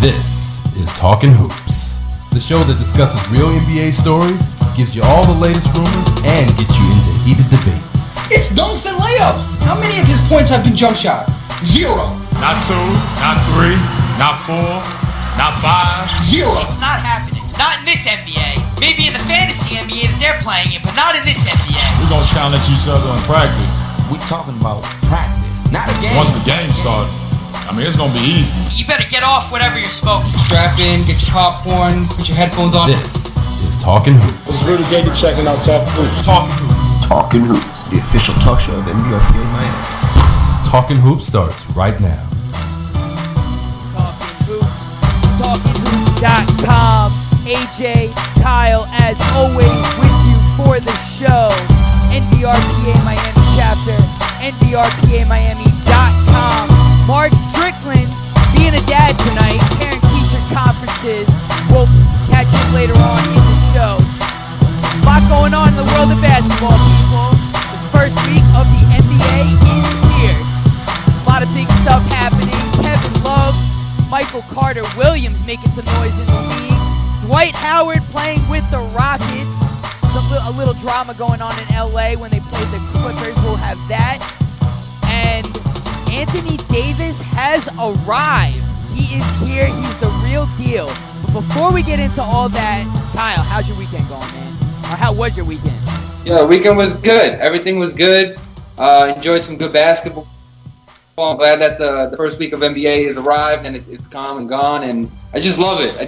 This is Talkin Hoopz, the show that discusses real NBA stories, gives you all the latest rumors, and gets you into heated debates. It's dunks and layups. How many of his points have been jump shots? 0. Not 2, not 3, not 4, not 5. 0. It's not happening. Not in this NBA. Maybe in the fantasy NBA that they're playing it, but not in this NBA. We're going to challenge each other in practice. We talking about practice, not a game. Once the game starts, I mean, it's going to be easy. You better get off whatever you're smoking. Strap in, get your popcorn, put your headphones on. This is Talkin Hoopz. It's really good to checking out Talkin Hoopz. Talkin Hoopz, the official talk show of NBRPA Miami. Talkin Hoopz starts right now. Talkin Hoopz, TalkinHoops.com. AJ, Kyle, as always, with you for the show. NBRPA Miami chapter, NBRPAMiami.com. Mark Strickland being a dad tonight, parent-teacher conferences. We'll catch him later on in the show. A lot going on in the world of basketball, people. The first week of the NBA is here. A lot of big stuff happening. Kevin Love, Michael Carter Williams making some noise in the league. Dwight Howard playing with the Rockets. A little drama going on in LA when they played the Clippers. We'll have that. And Anthony Davis has arrived. He is here. He's the real deal. But before we get into all that, Kyle, how's your weekend going, man? Or how was your weekend? Yeah, the weekend was good. Everything was good. Enjoyed some good basketball. I'm glad that the first week of NBA has arrived and it's come and gone, and I just love it. I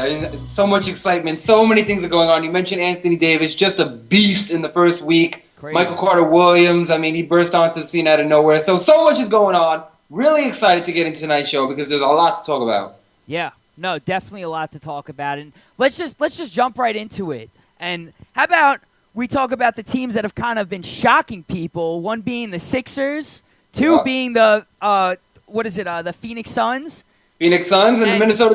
mean, it's so much excitement. So many things are going on. You mentioned Anthony Davis, just a beast in the first week. Crazy. Michael Carter Williams, I mean, he burst onto the scene out of nowhere. So much is going on. Really excited to get into tonight's show because there's a lot to talk about. Yeah, no, definitely a lot to talk about, and let's just jump right into it. And how about we talk about the teams that have kind of been shocking people? One being the Sixers. Two being the the Phoenix Suns. Phoenix Suns and the Minnesota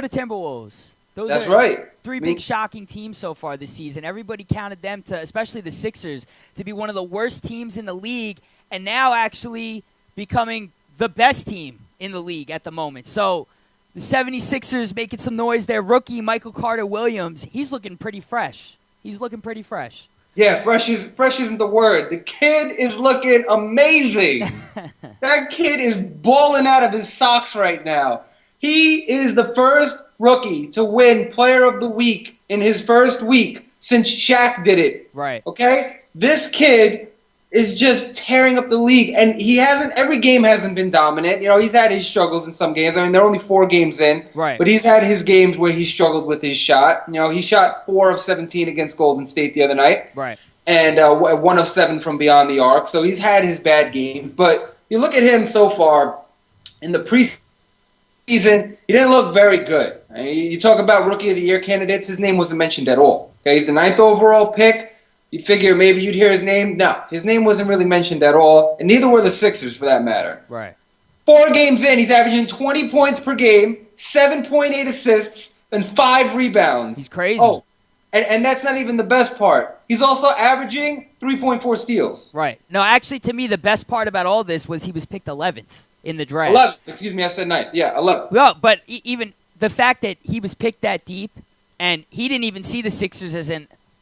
Timberwolves. That's right. Three big shocking teams so far this season. Everybody counted them to, especially the Sixers, to be one of the worst teams in the league, and now actually becoming the best team in the league at the moment. So the 76ers making some noise. Their rookie, Michael Carter Williams, he's looking pretty fresh. Yeah, fresh isn't the word. The kid is looking amazing. That kid is balling out of his socks right now. He is the first rookie to win Player of the Week in his first week since Shaq did it. Right. Okay? This kid is just tearing up the league, and every game hasn't been dominant. You know, he's had his struggles in some games. I mean, they're only 4 games in. Right. But he's had his games where he struggled with his shot. You know, he shot 4 of 17 against Golden State the other night. Right. And 1 of 7 from beyond the arc. So he's had his bad games. But you look at him so far in the preseason, he didn't look very good. I mean, you talk about Rookie of the Year candidates, his name wasn't mentioned at all. Okay, he's the 9th overall pick. You'd figure maybe you'd hear his name. No, his name wasn't really mentioned at all, and neither were the Sixers for that matter. Right. 4 games in, he's averaging 20 points per game, 7.8 assists, and 5 rebounds. He's crazy. Oh, and that's not even the best part. He's also averaging 3.4 steals. Right. No, actually, to me, the best part about all this was he was picked 11th in the draft. 11th. Excuse me, I said 9th. Yeah, 11th. Well, but even the fact that he was picked that deep, and he didn't even see the Sixers as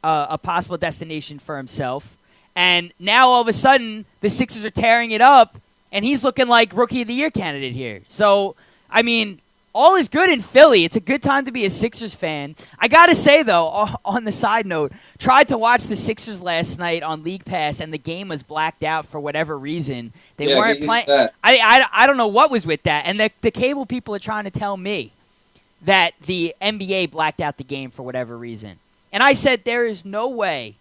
a possible destination for himself. And now all of a sudden, the Sixers are tearing it up, and he's looking like Rookie of the Year candidate here. So, I mean, all is good in Philly. It's a good time to be a Sixers fan. I got to say, though, on the side note, tried to watch the Sixers last night on League Pass, and the game was blacked out for whatever reason. They weren't playing. I don't know what was with that. And the cable people are trying to tell me that the NBA blacked out the game for whatever reason. And I said, there is no way,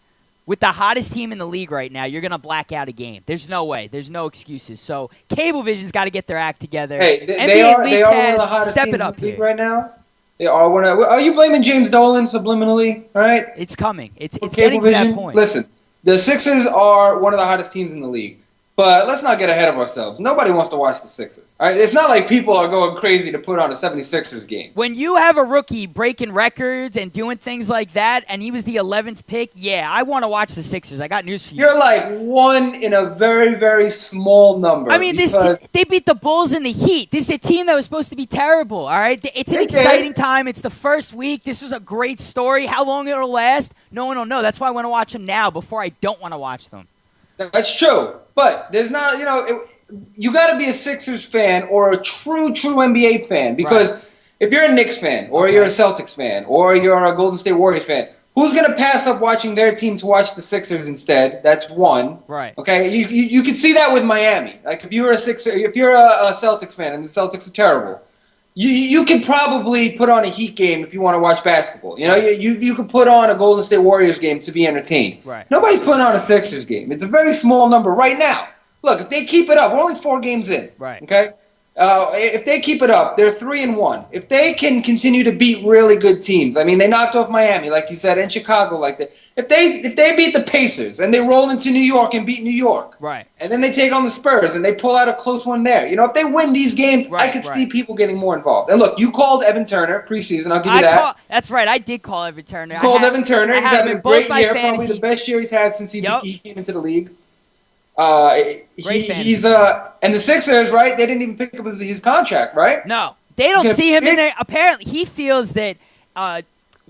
with the hottest team in the league right now, you're going to black out a game. There's no way. There's no excuses. So Cablevision's got to get their act together. Hey, they are one of the hottest step teams it up in the league here right now. They are one of. Are you blaming James Dolan subliminally? All right, it's coming. It's getting to that point. Listen, the Sixers are one of the hottest teams in the league, But let's not get ahead of ourselves. Nobody wants to watch the Sixers. All right? It's not like people are going crazy to put on a 76ers game. When you have a rookie breaking records and doing things like that, and he was the 11th pick, yeah, I want to watch the Sixers. I got news for you. You're like one in a very, very small number. I mean, they beat the Bulls and the Heat. This is a team that was supposed to be terrible, all right? It's an exciting time. It's the first week. This was a great story. How long it'll last, no one will know. That's why I want to watch them now before I don't want to watch them. That's true. But there's not, you got to be a Sixers fan or a true NBA fan. Because if you're a Knicks fan or you're a Celtics fan or you're a Golden State Warriors fan, who's going to pass up watching their team to watch the Sixers instead? That's one. Right. Okay. You can see that with Miami. Like if you're a Celtics fan and the Celtics are terrible, you could probably put on a Heat game if you want to watch basketball. You could put on a Golden State Warriors game to be entertained. Right. Nobody's putting on a Sixers game. It's a very small number right now. Look, if they keep it up, we're only 4 games in. Right. Okay. If they keep it up, they're 3-1. If they can continue to beat really good teams, I mean, they knocked off Miami, like you said, and Chicago, like that. If they beat the Pacers and they roll into New York and beat New York, right, and then they take on the Spurs and they pull out a close one there, if they win these games, I could see people getting more involved. And look, you called Evan Turner preseason. I'll give you that. That's right. I did call Evan Turner. You called Evan Turner. He's having a great year, fantasy. probably the best year he's had since he came into the league. He's and the Sixers, right? They didn't even pick up his contract, right? No, they don't see him in there. Apparently, he feels that.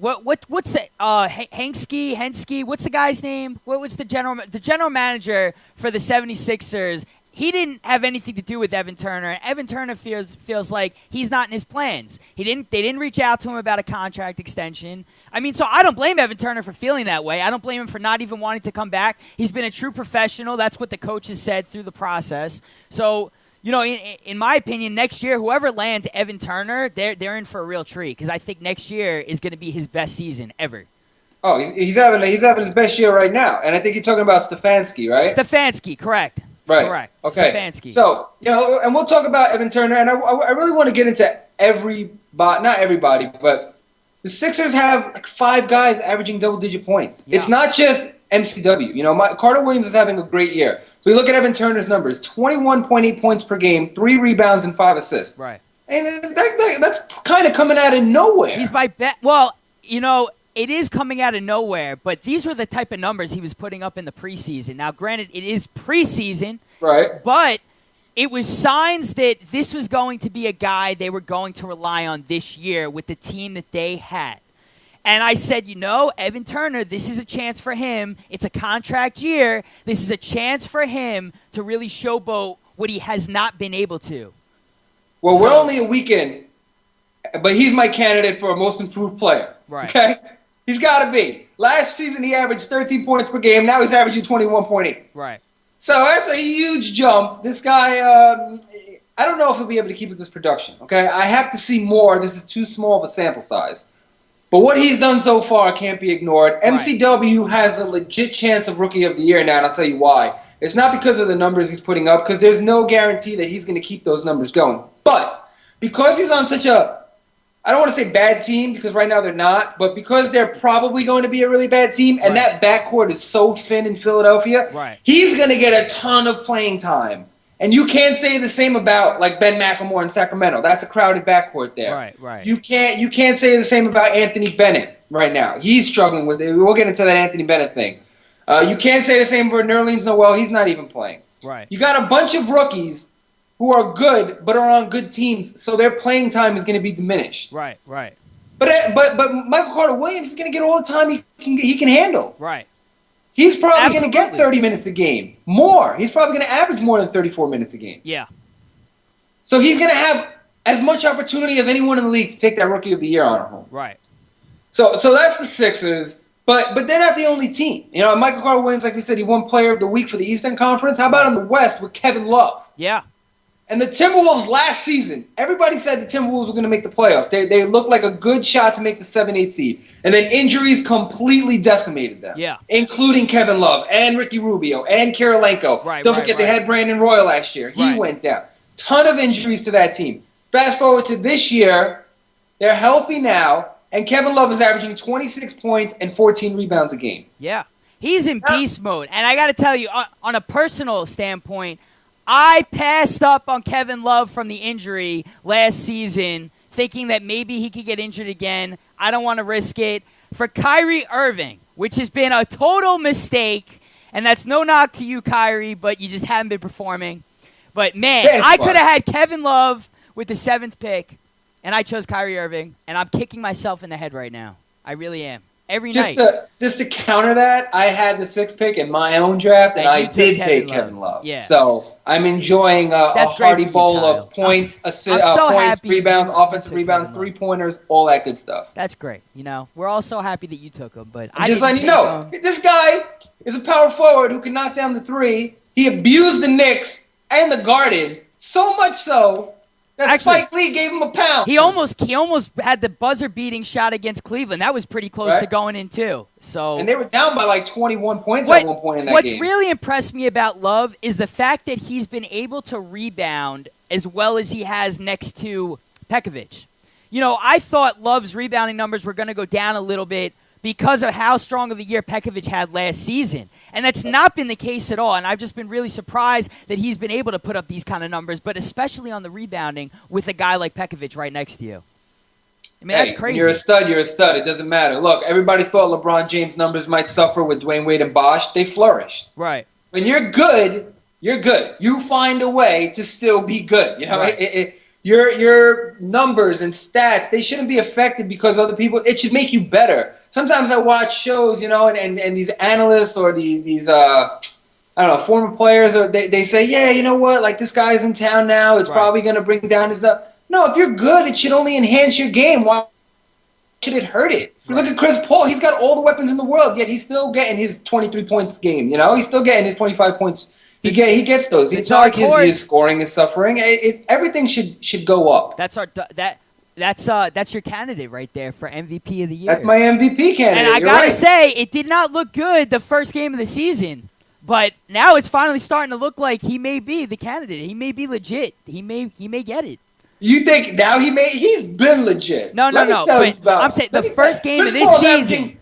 What's the Henske? What's the guy's name? What's the general manager for the 76ers? He didn't have anything to do with Evan Turner. Evan Turner feels like he's not in his plans. They didn't reach out to him about a contract extension. I mean, so I don't blame Evan Turner for feeling that way. I don't blame him for not even wanting to come back. He's been a true professional. That's what the coaches said through the process. So, in my opinion, next year, whoever lands Evan Turner, they're in for a real treat because I think next year is going to be his best season ever. Oh, he's having his best year right now, and I think you're talking about Stefanski, right? Stefanski, correct. Right. Correct. Okay. Stefanski. So, and we'll talk about Evan Turner, and I really want to get into not everybody, but the Sixers have like 5 guys averaging double-digit points. Yeah. It's not just MCW. Carter Williams is having a great year. We look at Evan Turner's numbers: 21.8 points per game, 3 rebounds, and 5 assists. Right. And that's kind of coming out of nowhere. He's my bet. Well, it is coming out of nowhere, but these were the type of numbers he was putting up in the preseason. Now, granted, it is preseason, right? But it was signs that this was going to be a guy they were going to rely on this year with the team that they had. And I said, Evan Turner, this is a chance for him. It's a contract year. This is a chance for him to really showboat what he has not been able to. Well, we're only a week in, but he's my candidate for a most improved player. Right. Okay? He's got to be. Last season, he averaged 13 points per game. Now he's averaging 21.8. Right. So that's a huge jump. This guy, I don't know if he'll be able to keep up this production. Okay? I have to see more. This is too small of a sample size. But what he's done so far can't be ignored. Right. MCW has a legit chance of Rookie of the Year now, and I'll tell you why. It's not because of the numbers he's putting up, because there's no guarantee that he's going to keep those numbers going. But because he's on such a, I don't want to say bad team, because right now they're not, but because they're probably going to be a really bad team, and that backcourt is so thin in Philadelphia, he's going to get a ton of playing time. And you can't say the same about like Ben McLemore in Sacramento. That's a crowded backcourt there. Right. You can't say the same about Anthony Bennett right now. He's struggling with it. We'll get into that Anthony Bennett thing. You can't say the same for Nerlens Noel. He's not even playing. Right. You got a bunch of rookies who are good but are on good teams, so their playing time is going to be diminished. Right. But Michael Carter Williams is going to get all the time he can handle. Right. He's probably going to get 30 minutes a game. More. He's probably going to average more than 34 minutes a game. Yeah. So he's going to have as much opportunity as anyone in the league to take that Rookie of the Year honor home. Right. So that's the Sixers. But they're not the only team. Michael Carter Williams, like we said, he won Player of the Week for the Eastern Conference. How about in the West with Kevin Love? Yeah. And the Timberwolves last season, everybody said the Timberwolves were going to make the playoffs. They looked like a good shot to make the 7-8 seed. And then injuries completely decimated them. Yeah. Including Kevin Love and Ricky Rubio and Kirilenko. Don't forget they had Brandon Royal last year. He went down. Ton of injuries to that team. Fast forward to this year, they're healthy now, and Kevin Love is averaging 26 points and 14 rebounds a game. Yeah. He's in beast mode. And I got to tell you, on a personal standpoint, I passed up on Kevin Love from the injury last season, thinking that maybe he could get injured again. I don't want to risk it. For Kyrie Irving, which has been a total mistake, and that's no knock to you, Kyrie, but you just haven't been performing. But, man, I could have had Kevin Love with the 7th pick, and I chose Kyrie Irving, and I'm kicking myself in the head right now. I really am. Every night. Just to counter that, I had the 6th pick in my own draft, and I did take Kevin Love. Yeah. So I'm enjoying a hearty bowl of points, points, rebounds, offensive rebounds, 3-pointers, all that good stuff. That's great. You know, we're all so happy that you took him, but I'm just letting you know, this guy is a power forward who can knock down the 3. He abused the Knicks and the Garden so much so that Spike Lee gave him a pound. He almost had the buzzer-beating shot against Cleveland. That was pretty close to going in, too. And they were down by like 21 points at one point in that game. What's really impressed me about Love is the fact that he's been able to rebound as well as he has next to Pekovic. You know, I thought Love's rebounding numbers were going to go down a little bit because of how strong of a year Pekovic had last season. And that's not been the case at all. And I've just been really surprised that he's been able to put up these kind of numbers, but especially on the rebounding with a guy like Pekovic right next to you. I mean, that's crazy. When you're a stud, you're a stud. It doesn't matter. Look, everybody thought LeBron James' numbers might suffer with Dwayne Wade and Bosh. They flourished. Right. When you're good, you're good. You find a way to still be good. You know, right. Your numbers and stats, they shouldn't be affected because other people. It should make you better. Sometimes I watch shows, you know, and these analysts or these I don't know, former players, or they say, yeah, you know what, like this guy's in town now. It's probably going to bring down his stuff. No, if you're good, it should only enhance your game. Why should it hurt it? Look at Chris Paul. He's got all the weapons in the world, yet he's still getting his 23 points game. You know, he's still getting his 25 points. He gets those. It's not like his scoring is suffering. Everything should go up. That's your candidate right there for MVP of the year. That's my MVP candidate. And I gotta say, it did not look good the first game of the season, but now it's finally starting to look like he may be the candidate. He may be legit. He may get it. You think now he's been legit? No. But I'm saying the first game of this season.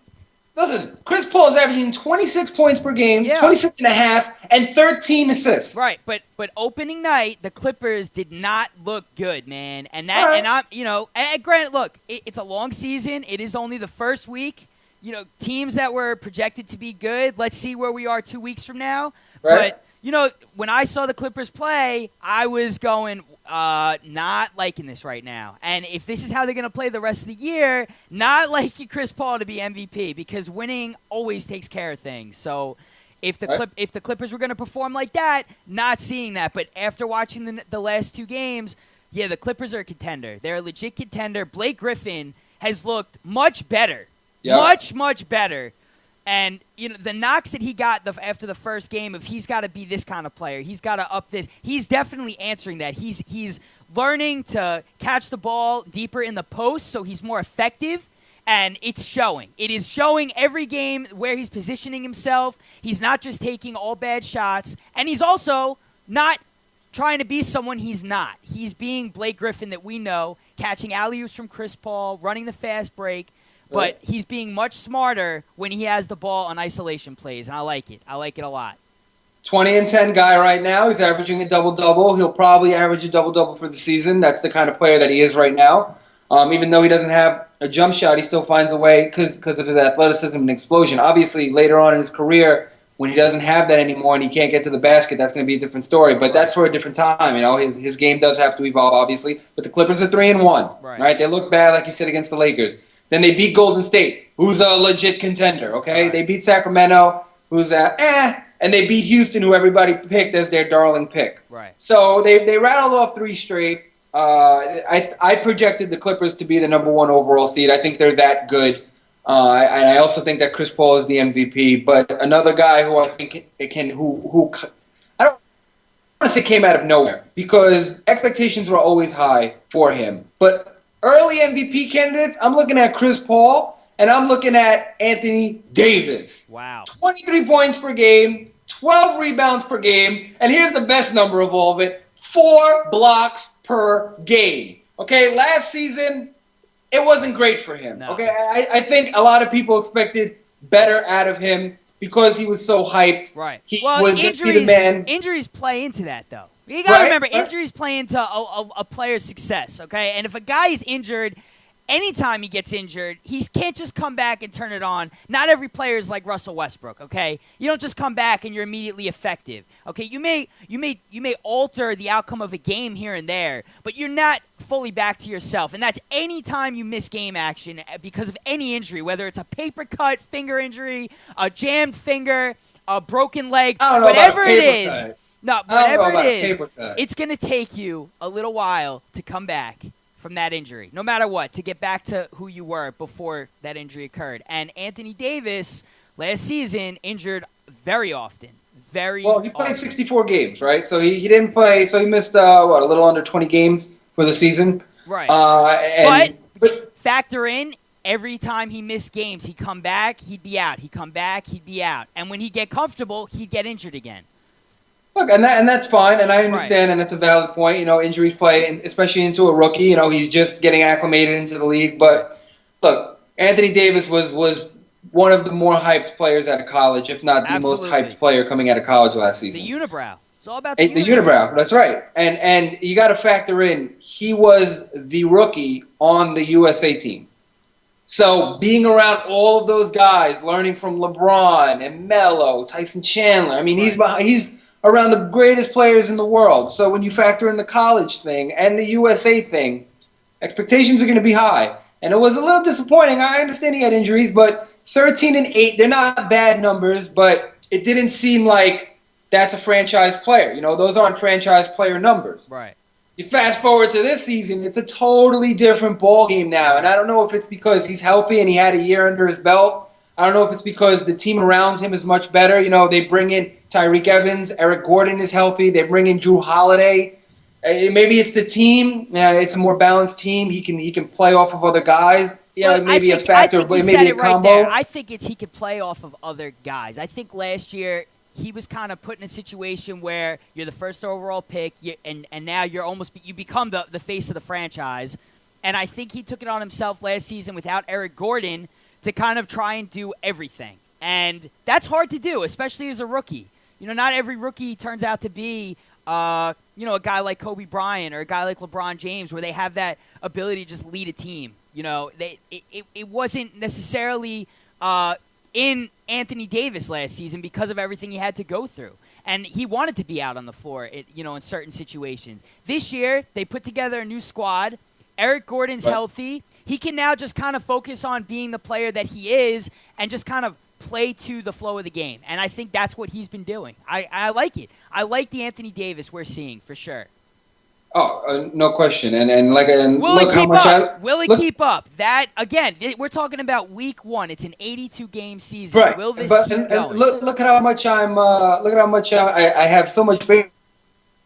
Listen, Chris Paul is averaging 26 points per game, 26 and a half, and 13 assists. Right, but opening night, the Clippers did not look good, man. And granted, look, it's a long season. It is only the first week. You know, teams that were projected to be good, let's see where we are 2 weeks from now. Right. But, you know, when I saw the Clippers play, I was going, not liking this right now. And if this is how they're going to play the rest of the year, not liking Chris Paul to be MVP, because winning always takes care of things. So if the Clippers were going to perform like that, not seeing that. But after watching the last 2 games, yeah, the Clippers are a contender. They're a legit contender. Blake Griffin has looked much better. Yeah. Much better. And, you know, the knocks that he got after the first game of he's got to be this kind of player. He's got to up this. He's definitely answering that. He's learning to catch the ball deeper in the post, so he's more effective, and it's showing. It is showing every game where he's positioning himself. He's not just taking all bad shots, and he's also not trying to be someone he's not. He's being Blake Griffin that we know, catching alley-oops from Chris Paul, running the fast break. But he's being much smarter when he has the ball on isolation plays, and I like it. I like it a lot. 20 and 10 guy right now. He's averaging a double-double. He'll probably average a double-double for the season. That's the kind of player that he is right now. Even though he doesn't have a jump shot, he still finds a way because of his athleticism and explosion. Obviously, later on in his career, when he doesn't have that anymore and he can't get to the basket, that's going to be a different story. But that's for a different time. You know, his game does have to evolve, obviously. But the Clippers are 3-1. Right? They look bad, like you said, against the Lakers. Then they beat Golden State, who's a legit contender, okay? Right. They beat Sacramento, who's and they beat Houston, who everybody picked as their darling pick. Right. So they rattled off 3 straight. I projected the Clippers to be the number 1 overall seed. I think they're that good. And I also think that Chris Paul is the MVP. But another guy who I think I don't want to say came out of nowhere because expectations were always high for him. But early MVP candidates, I'm looking at Chris Paul, and I'm looking at Anthony Davis. Wow. 23 points per game, 12 rebounds per game, and here's the best number of all of it, 4 blocks per game. Okay, last season, it wasn't great for him. No. Okay, I think a lot of people expected better out of him. because he was so hyped. Right. He Well, was gonna be the man. injuries play into that, though. You got to remember, Right. injuries play into a player's success, okay? And if a guy is injured, anytime he gets injured, he can't just come back and turn it on. Not every player is like Russell Westbrook, okay? You don't just come back and you're immediately effective, okay? You may alter the outcome of a game here and there, but you're not fully back to yourself. And that's any time you miss game action because of any injury, whether it's a paper cut, finger injury, a jammed finger, a broken leg, I don't know whatever about a it paper is. cut. No, I don't know whatever about it a is, paper cut. it's going to take you a little while to come back from that injury, no matter what, to get back to who you were before that injury occurred. And Anthony Davis, last season, injured very often. Well, he played 64 games, right? So he didn't play. So he missed a little under 20 games for the season. Right. But factor in every time he missed games, he'd come back, he'd be out. He'd come back, he'd be out. And when he'd get comfortable, he'd get injured again. look, and that's fine, and I understand, and it's a valid point. Injuries play, especially into a rookie. He's just getting acclimated into the league. But look, Anthony Davis was one of the more hyped players out of college, if not the most hyped player coming out of college last season. The unibrow. It's all about the unibrow. That's right. And you got to factor in, he was the rookie on the USA team. So being around all of those guys, learning from LeBron and Melo, Tyson Chandler. I mean, he's around the greatest players in the world. So when you factor in the college thing and the USA thing, expectations are going to be high. And it was a little disappointing. I understand he had injuries, but 13-8, they're not bad numbers, but it didn't seem like that's a franchise player. Those aren't franchise player numbers. Right. You fast forward to this season, it's a totally different ball game now. And I don't know if it's because he's healthy and he had a year under his belt. I don't know if it's because the team around him is much better. They bring in Tyreek Evans. Eric Gordon is healthy. They bring in Drew Holiday. Maybe it's the team. It's a more balanced team. He can play off of other guys. Yeah, maybe a factor, but maybe a combo. Right there. I think he could play off of other guys. I think last year he was kind of put in a situation where you're the first overall pick, and now you become the face of the franchise. And I think he took it on himself last season without Eric Gordon to kind of try and do everything. And that's hard to do, especially as a rookie. Not every rookie turns out to be a guy like Kobe Bryant or a guy like LeBron James where they have that ability to just lead a team. It wasn't necessarily in Anthony Davis last season because of everything he had to go through. And he wanted to be out on the floor, in certain situations. This year, they put together a new squad. Eric Gordon's healthy. He can now just kind of focus on being the player that he is and just kind of play to the flow of the game. And I think that's what he's been doing. I like it. I like the Anthony Davis we're seeing, for sure. Oh, no question. Will it keep up? That, again, we're talking about week 1. It's an 82-game season. Right. Will this keep going? Look at how much I have so much faith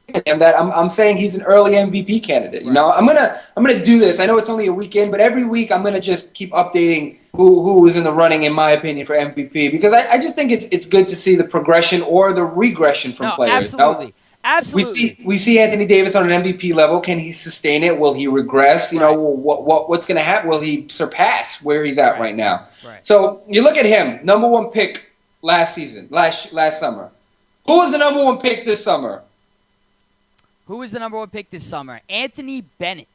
in him that I'm saying he's an early MVP candidate. Right. I'm gonna do this. I know it's only a weekend, but every week I'm gonna just keep updating who is in the running, in my opinion, for MVP, because I just think it's good to see the progression or the regression from players. Absolutely. Absolutely. We see Anthony Davis on an MVP level. Can he sustain it? Will he regress? What's going to happen? Will he surpass where he's at right now? Right. So you look at him, number 1 pick last summer. Who was the number 1 pick this summer? Who was the number 1 pick this summer? Anthony Bennett.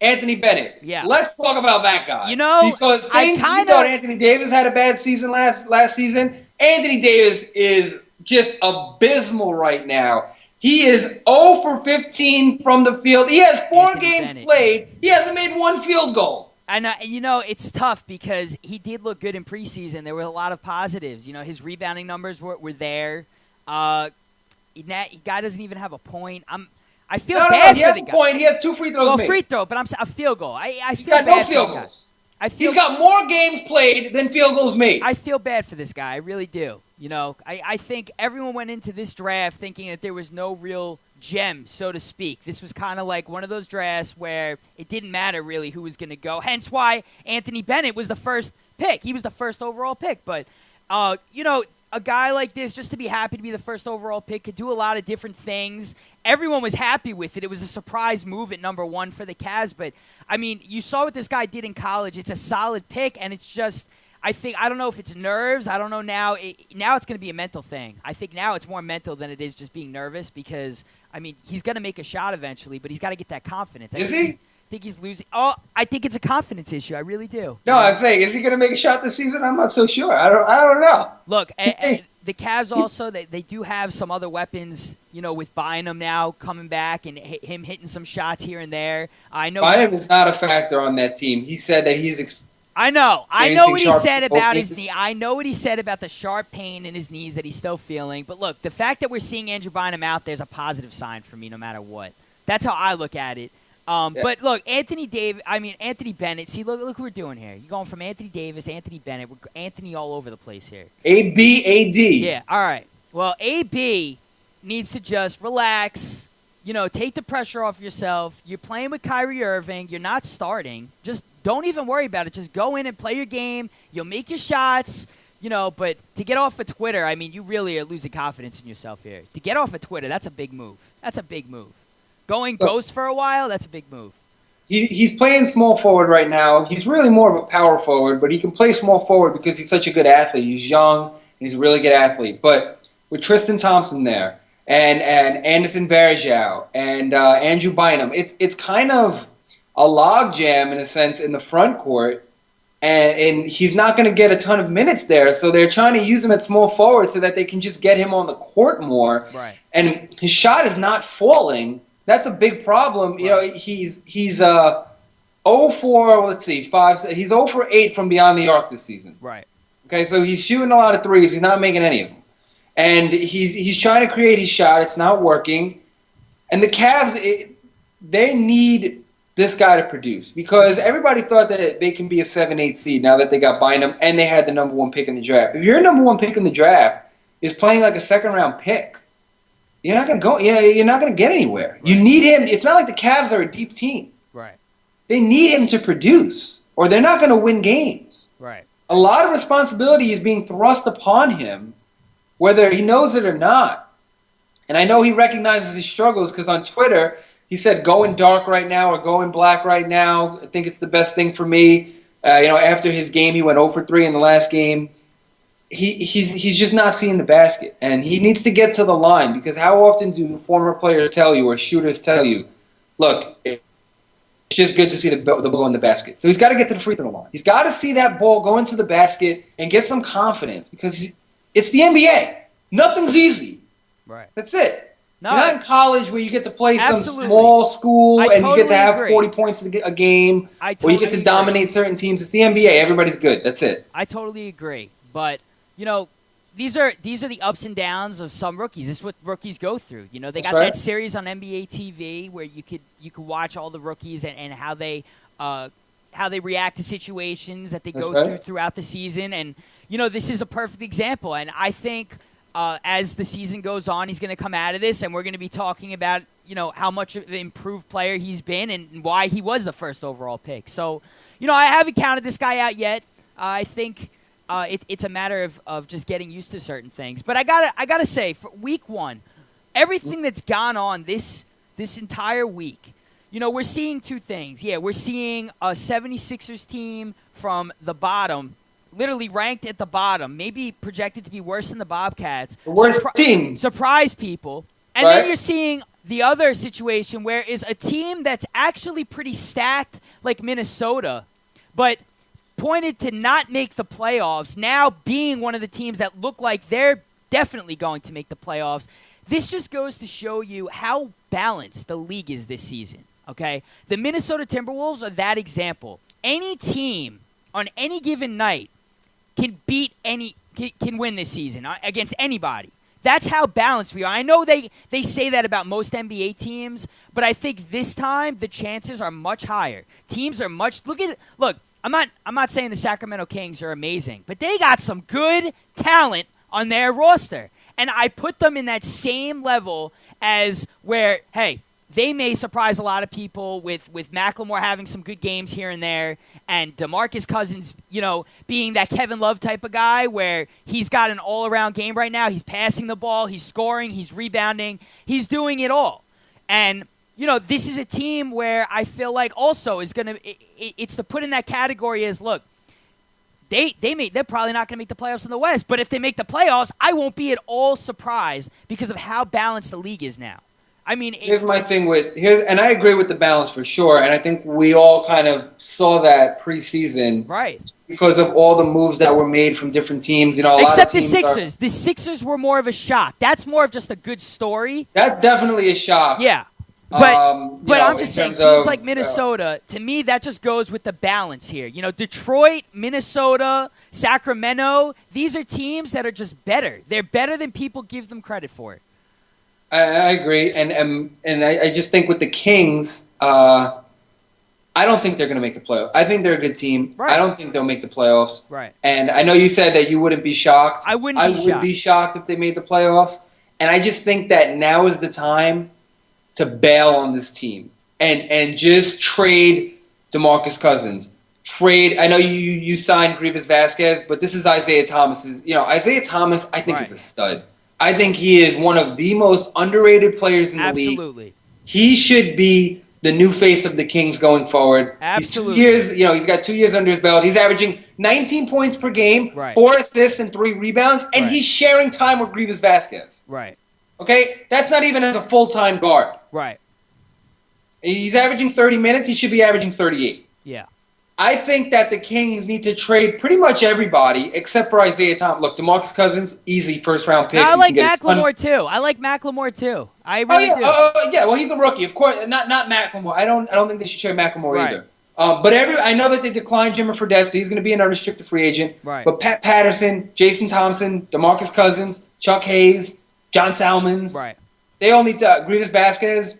Anthony Bennett. Yeah. Let's talk about that guy. Because I thought Anthony Davis had a bad season last season. Anthony Davis is just abysmal right now. He is 0 for 15 from the field. He has 4 games played. He hasn't made 1 field goal. And, it's tough because he did look good in preseason. There were a lot of positives. His rebounding numbers were there. Guy doesn't even have a point. I feel bad he for has the a guy. point. He has 2 free throws made. Free throw, but a field goal. I He's feel got bad no field for the guy. goals. He's got more games played than field goals made. I feel bad for this guy. I really do. I think everyone went into this draft thinking that there was no real gem, so to speak. This was kind of like one of those drafts where it didn't matter really who was going to go. Hence why Anthony Bennett was the first pick. He was the first overall pick. But, a guy like this, just to be happy to be the first overall pick, could do a lot of different things. Everyone was happy with it. It was a surprise move at number 1 for the Cavs. But, you saw what this guy did in college. It's a solid pick, and it's just I don't know if it's nerves. I don't know now. Now it's going to be a mental thing. I think now it's more mental than it is just being nervous because, I mean, he's going to make a shot eventually, but he's got to get that confidence. Is he? I think he's losing. Oh, I think it's a confidence issue. I really do. No, I'm saying, is he going to make a shot this season? I'm not so sure. I don't know. Look, and the Cavs also, they do have some other weapons, with Bynum now coming back and him hitting some shots here and there. I know Bynum is not a factor on that team. He said that he's I know what he said about his knees. knee. I know what he said about the sharp pain in his knees that he's still feeling. But look, the fact that we're seeing Andrew Bynum out there is a positive sign for me no matter what. That's how I look at it. But look, Anthony Bennett. See, look what we're doing here. You're going from Anthony Davis, Anthony Bennett. We're Anthony all over the place here. A-B-A-D. Yeah, all right. Well, AB needs to just relax, take the pressure off yourself. You're playing with Kyrie Irving. You're not starting. Just don't even worry about it. Just go in and play your game. You'll make your shots, but to get off of Twitter, I mean, you really are losing confidence in yourself here. To get off of Twitter, that's a big move. Going ghost for a while, that's a big move. He's playing small forward right now. He's really more of a power forward, but he can play small forward because he's such a good athlete. He's young, and he's a really good athlete. But with Tristan Thompson there, and Anderson Varejao, and Andrew Bynum, it's kind of a logjam in a sense in the front court, and he's not going to get a ton of minutes there. So they're trying to use him at small forward so that they can just get him on the court more. Right. And his shot is not falling. That's a big problem. Right. He's 0 for, he's 0 for 8 from beyond the arc this season. Right. Okay, so he's shooting a lot of threes. He's not making any of them. And he's trying to create his shot. It's not working. And the Cavs, they need this guy to produce because everybody thought that they can be a 7-8 seed now that they got Bynum and they had the number 1 pick in the draft. If your number 1 pick in the draft is playing like a second-round pick, you're not going to go. You're not going to get anywhere. Right. You need him. It's not like the Cavs are a deep team. Right. They need him to produce, or they're not going to win games. Right. A lot of responsibility is being thrust upon him, whether he knows it or not. And I know he recognizes his struggles because on Twitter he said, "Going dark right now or going black right now. I think it's the best thing for me." After his game, he went 0 for 3 in the last game. He's just not seeing the basket, and he needs to get to the line because how often do former players tell you or shooters tell you, look, it's just good to see the ball in the basket. So he's got to get to the free throw line. He's got to see that ball go into the basket and get some confidence because it's the NBA. Nothing's easy. Right. That's it. No, You're not in college where you get to play absolutely. some small school and totally you get to have agree. 40 points a game, or you get to agree. dominate certain teams. It's the NBA. Everybody's good. That's it. I totally agree. But, these are the ups and downs of some rookies. This is what rookies go through. They That's got right. that series on NBA TV where you could watch all the rookies and how they react to situations that they go through throughout the season. And, this is a perfect example. And I think as the season goes on, he's going to come out of this, and we're going to be talking about, how much of an improved player he's been and why he was the first overall pick. So, I haven't counted this guy out yet. I think it's a matter of just getting used to certain things. But I gotta say, for week 1, everything that's gone on this entire week, we're seeing two things. Yeah, we're seeing a 76ers team from the bottom, literally ranked at the bottom, maybe projected to be worse than the Bobcats. The worst team. Surprise people. And Right. then you're seeing the other situation where is a team that's actually pretty stacked like Minnesota, but pointed to not make the playoffs, now being one of the teams that look like they're definitely going to make the playoffs. This just goes to show you how balanced the league is this season, okay? The Minnesota Timberwolves are that example. Any team on any given night can win this season against anybody. That's how balanced we are. I know they say that about most NBA teams, but I think this time the chances are much higher. Teams are look, I'm not saying the Sacramento Kings are amazing, but they got some good talent on their roster. And I put them in that same level as where, hey, they may surprise a lot of people with McLemore having some good games here and there, and DeMarcus Cousins, being that Kevin Love type of guy where he's got an all-around game right now. He's passing the ball, he's scoring, he's rebounding, he's doing it all. And this is a team where I feel like also is going to – it's to put in that category as, look, they're probably not going to make the playoffs in the West. But if they make the playoffs, I won't be at all surprised because of how balanced the league is now. I mean, here's my thing and I agree with the balance for sure. And I think we all kind of saw that preseason, right? Because of all the moves that were made from different teams. Except the Sixers. The Sixers were more of a shock. That's more of just a good story. That's definitely a shock. Yeah. But I'm just saying, teams like Minnesota, to me, that just goes with the balance here. Detroit, Minnesota, Sacramento, these are teams that are just better. They're better than people give them credit for. I agree. And I just think with the Kings, I don't think they're going to make the playoffs. I think they're a good team. Right. I don't think they'll make the playoffs. Right. And I know you said that you wouldn't be shocked. I would be shocked if they made the playoffs. And I just think that now is the time to bail on this team and just trade DeMarcus Cousins. I know you signed Grievous Vasquez, but this is Isaiah Thomas. Isaiah Thomas, I think, is a stud. I think he is one of the most underrated players in the league. Absolutely. He should be the new face of the Kings going forward. Absolutely. He's got 2 years under his belt. He's averaging 19 points per game, 4 assists and 3 rebounds, and he's sharing time with Grievous Vasquez. Right. Okay? That's not even as a full-time guard. Right. He's averaging 30 minutes. He should be averaging 38. Yeah. I think that the Kings need to trade pretty much everybody except for Isaiah Thomas. Look, DeMarcus Cousins, easy first-round pick. I like Macklemore, too. I really do. Yeah, well, he's a rookie. Of course, not Macklemore. I don't think they should trade Macklemore either. But I know that they declined Jimmer Fredette, so he's going to be an unrestricted free agent. Right. But Pat Patterson, Jason Thompson, DeMarcus Cousins, Chuck Hayes, John Salmons. Right. They all need to Grievous Vasquez.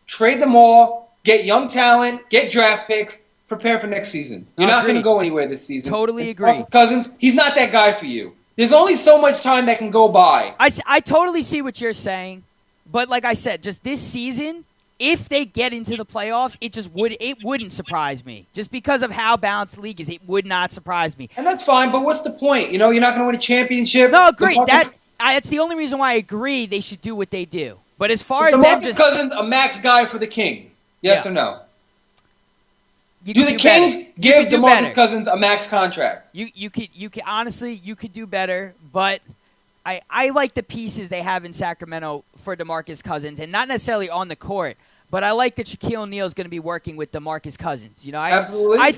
Trade them all. Get young talent. Get draft picks. Prepare for next season. You're not going to go anywhere this season. Totally agree. Cousins, he's not that guy for you. There's only so much time that can go by. I totally see what you're saying, but like I said, just this season, if they get into the playoffs, it wouldn't surprise me. Just because of how balanced the league is, it would not surprise me. And that's fine, but what's the point? You're not going to win a championship. No, agree. That's the only reason why I agree they should do what they do. But as far as them just Cousins a max guy for the Kings? Yes or no? Do the Kings give DeMarcus Cousins a max contract? You could honestly you could do better, but I like the pieces they have in Sacramento for DeMarcus Cousins, and not necessarily on the court, but I like that Shaquille O'Neal is going to be working with DeMarcus Cousins. Absolutely. I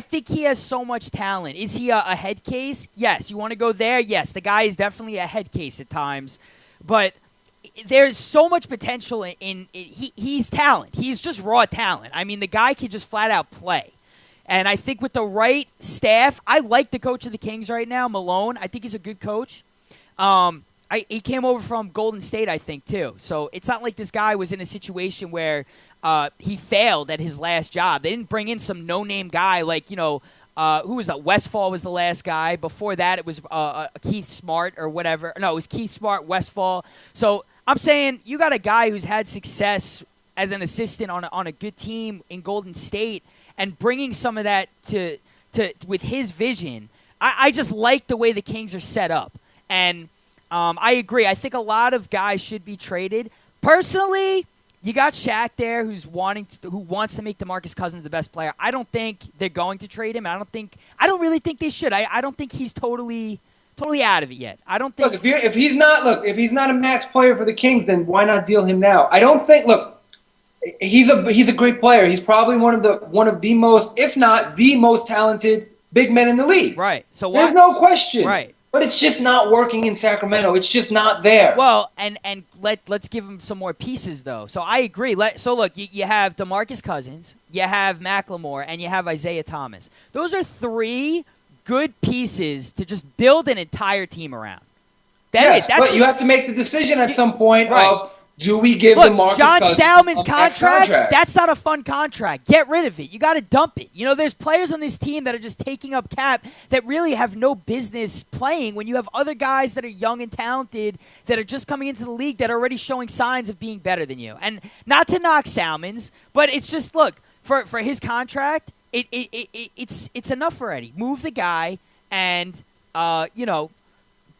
think he has so much talent. Is he a head case? Yes. You want to go there? Yes. The guy is definitely a head case at times, but there's so much potential he's talent. He's just raw talent. I mean, the guy can just flat out play. And I think with the right staff, I like the coach of the Kings right now, Malone. I think he's a good coach. He came over from Golden State, I think, too. So it's not like this guy was in a situation where he failed at his last job. They didn't bring in some no-name guy like, who was that? Westfall was the last guy. Before that, it was Keith Smart or whatever. No, it was Keith Smart, Westfall. So I'm saying you got a guy who's had success as an assistant on a good team in Golden State, and bringing some of that to with his vision. I just like the way the Kings are set up, and I agree. I think a lot of guys should be traded. Personally, you got Shaq there who wants to make DeMarcus Cousins the best player. I don't think they're going to trade him. I don't really think they should. I don't think he's totally out of it yet. I don't think. Look, if he's not a max player for the Kings, then why not deal him now? I don't think. Look, he's a great player. He's probably one of the most, if not the most talented big men in the league. Right. So there's no question. Right. But it's just not working in Sacramento. It's just not there. Well, and let's give him some more pieces though. So I agree. So look, you have DeMarcus Cousins, you have Macklemore, and you have Isaiah Thomas. Those are 3 good pieces to just build an entire team around. But you have to make the decision at some point of, do we give DeMarcus John Cousins Salmon's a contract? That's not a fun contract. Get rid of it. You got to dump it. There's players on this team that are just taking up cap that really have no business playing when you have other guys that are young and talented that are just coming into the league that are already showing signs of being better than you. And not to knock Salmons, but it's just, look, for his contract, it's enough already. Move the guy and,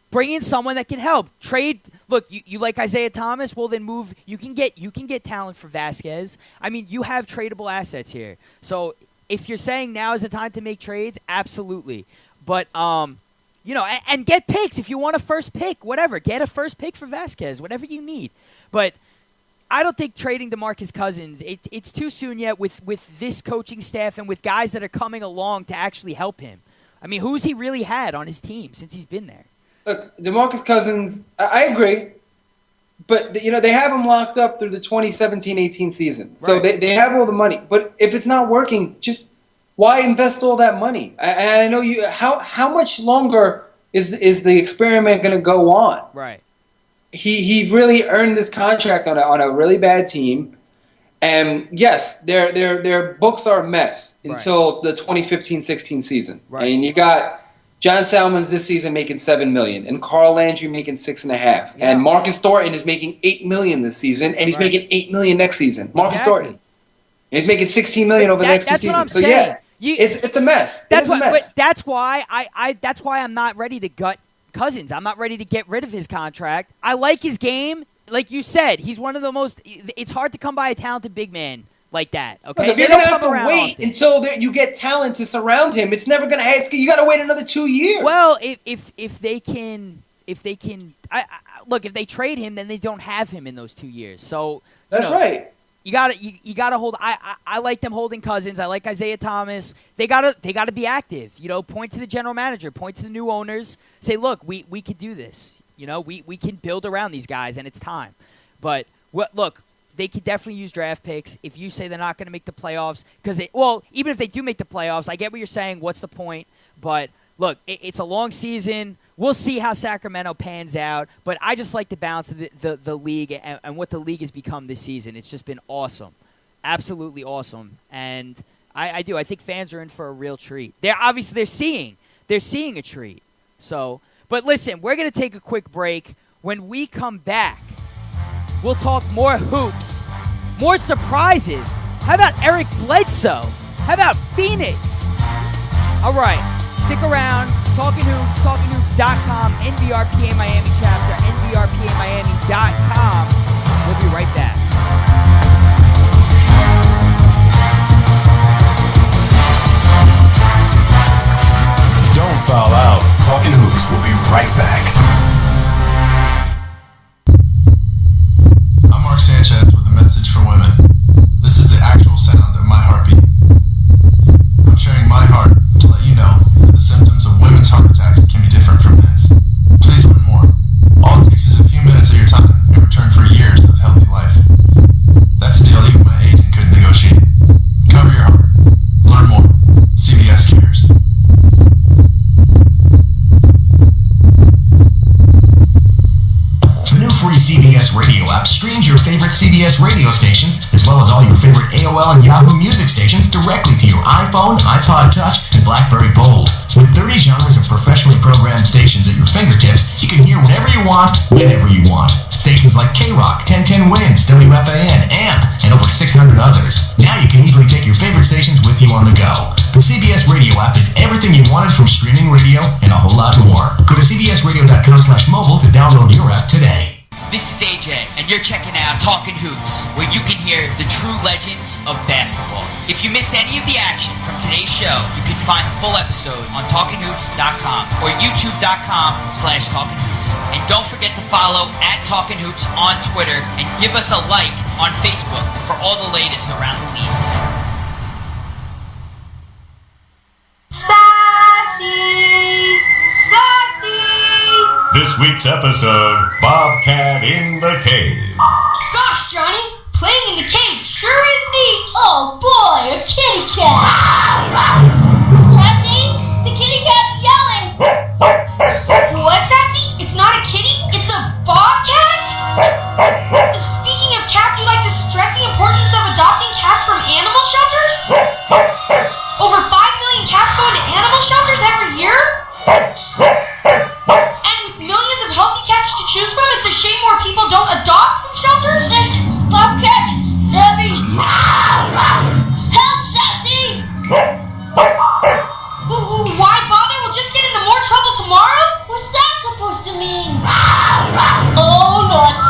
bring in someone that can help. Trade. Look, you like Isaiah Thomas? Well, then move. You can get talent for Vasquez. I mean, you have tradable assets here. So if you're saying now is the time to make trades, absolutely. But and get picks if you want a first pick, whatever. Get a first pick for Vasquez, whatever you need. But I don't think trading DeMarcus Cousins, it's too soon yet with this coaching staff and with guys that are coming along to actually help him. I mean, who's he really had on his team since he's been there? Look, DeMarcus Cousins, I agree. But, they have him locked up through the 2017-18 season. So Right. they have all the money. But if it's not working, just why invest all that money? And I know how much longer is the experiment going to go on? Right. He really earned this contract on a really bad team, and yes, their books are a mess until the 2015-16 season. Right. And you got John Salmons this season making $7 million, and Carl Landry making $6.5 million, and Marcus Thornton is making $8 million this season, and he's making $8 million next season. Marcus Thornton, he's making $16 million over the next 2 seasons. That's what I'm so saying. Yeah, it's a mess. That's why. But that's why that's why I'm not ready to gut Cousins. I'm not ready to get rid of his contract. I like his game. Like you said, he's one of the most – it's hard to come by a talented big man like that, okay? Look, you're going to have to wait until you get talent to surround him. It's never going to – you got to wait another 2 years. Well, if they can if they trade him, then they don't have him in those 2 years. So That's right. You gotta hold. I like them holding Cousins. I like Isaiah Thomas. They gotta be active. Point to the general manager. Point to the new owners. Say, look, we could do this. We can build around these guys, and it's time. But look, they could definitely use draft picks. If you say they're not going to make the playoffs, even if they do make the playoffs, I get what you're saying. What's the point? But look, it's a long season. We'll see how Sacramento pans out, but I just like the balance of the league and what the league has become this season. It's just been awesome, absolutely awesome, and I do. I think fans are in for a real treat. They're seeing a treat. So, but listen, we're gonna take a quick break. When we come back, we'll talk more hoops, more surprises. How about Eric Bledsoe? How about Phoenix? All right, stick around. Talkin Hoopz, TalkinHoops.com, NBRPA Miami chapter, NBRPAMiami.com. We'll be right back. Don't foul out. Talkin Hoopz will be right back. I'm Mark Sanchez with a message for women. This is the actual sound of my heartbeat. I'm sharing my heart to let you know that the symptoms of women's heart attacks can be different from men's. Please learn more. All it takes is a few minutes of your time in return for years of healthy life. That's a deal even my agent couldn't negotiate. Cover your heart. Learn more. CVS Cares. The new free CBS Radio app streams your favorite CBS radio stations, as well as all your favorite AOL and Yahoo music stations directly to your iPhone, iPod Touch, and BlackBerry Bold. With 30 genres of professionally programmed stations at your fingertips, you can hear whatever you want, whenever you want. Stations like K-Rock, 1010 Wins, WFAN, AMP, and over 600 others. Now you can easily take your favorite stations with you on the go. The CBS Radio app is everything you wanted from streaming radio and a whole lot more. Go to cbsradio.com/mobile to download your app today. This is AJ, and you're checking out Talkin Hoopz, where you can hear the true legends of basketball. If you missed any of the action from today's show, you can find the full episode on TalkinHoops.com or YouTube.com/TalkinHoops. And don't forget to follow @TalkinHoops on Twitter and give us a like on Facebook for all the latest around the league. This week's episode, Bobcat in the Cave. Gosh, Johnny, playing in the cave sure is neat. Oh boy, a kitty cat. Sassy, the kitty cat's yelling. What, Sassy? It's not a kitty, it's a bobcat? Speaking of cats, you'd like to stress the importance of adopting cats from animal shelters? Over 5 million cats go into animal shelters every year? And with millions of healthy cats to choose from, it's a shame more people don't adopt from shelters? This bobcat's heavy. Help, Sassy! Why bother? We'll just get into more trouble tomorrow? What's that supposed to mean? Oh, nuts!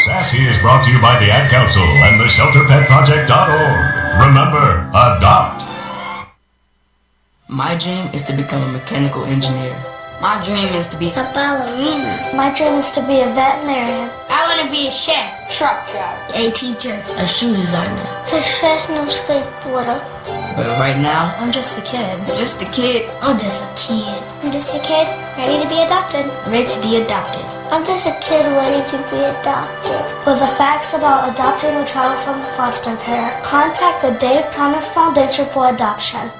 Sassy is brought to you by the Ad Council and the ShelterPetProject.org. Remember, adopt. My dream is to become a mechanical engineer. My dream is to be a ballerina. My dream is to be a veterinarian. I want to be a chef, truck driver, a teacher, a shoe designer, professional skateboarder. But right now, I'm just a kid. Just a kid. I'm just a kid. I'm just a kid ready to be adopted. Ready to be adopted. I'm just a kid ready to be adopted. For the facts about adopting a child from foster care, contact the Dave Thomas Foundation for Adoption.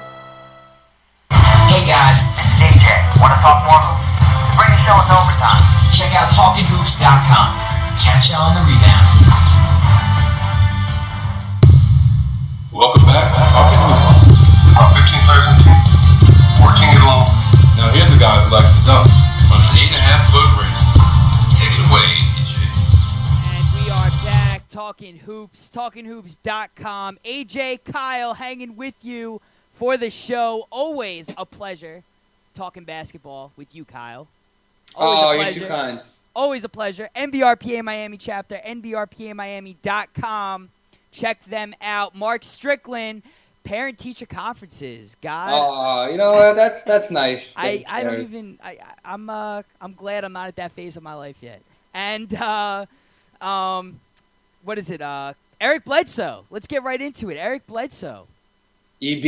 Hey guys, this is AJ. Want to talk more hoops? The greatest show in overtime. Check out TalkinHoops.com. Catch you on the rebound. Welcome back to Talkin Hoopz. About 15 players in the team. 14 get along. Now here's a guy who likes to dunk. On an 8.5-foot ring. Take it away, AJ. And we are back, Talkin Hoopz, TalkinHoops.com. AJ, Kyle, hanging with you for the show. Always a pleasure talking basketball with you, Kyle. Always a pleasure. You're too kind. Always a pleasure. NBRPA Miami chapter, NBRPAMiami.com. Check them out. Mark Strickland, parent-teacher conferences. God. Oh, you know what? That's nice. I'm glad I'm not at that phase of my life yet. And what is it? Eric Bledsoe. Let's get right into it. Eric Bledsoe. EB,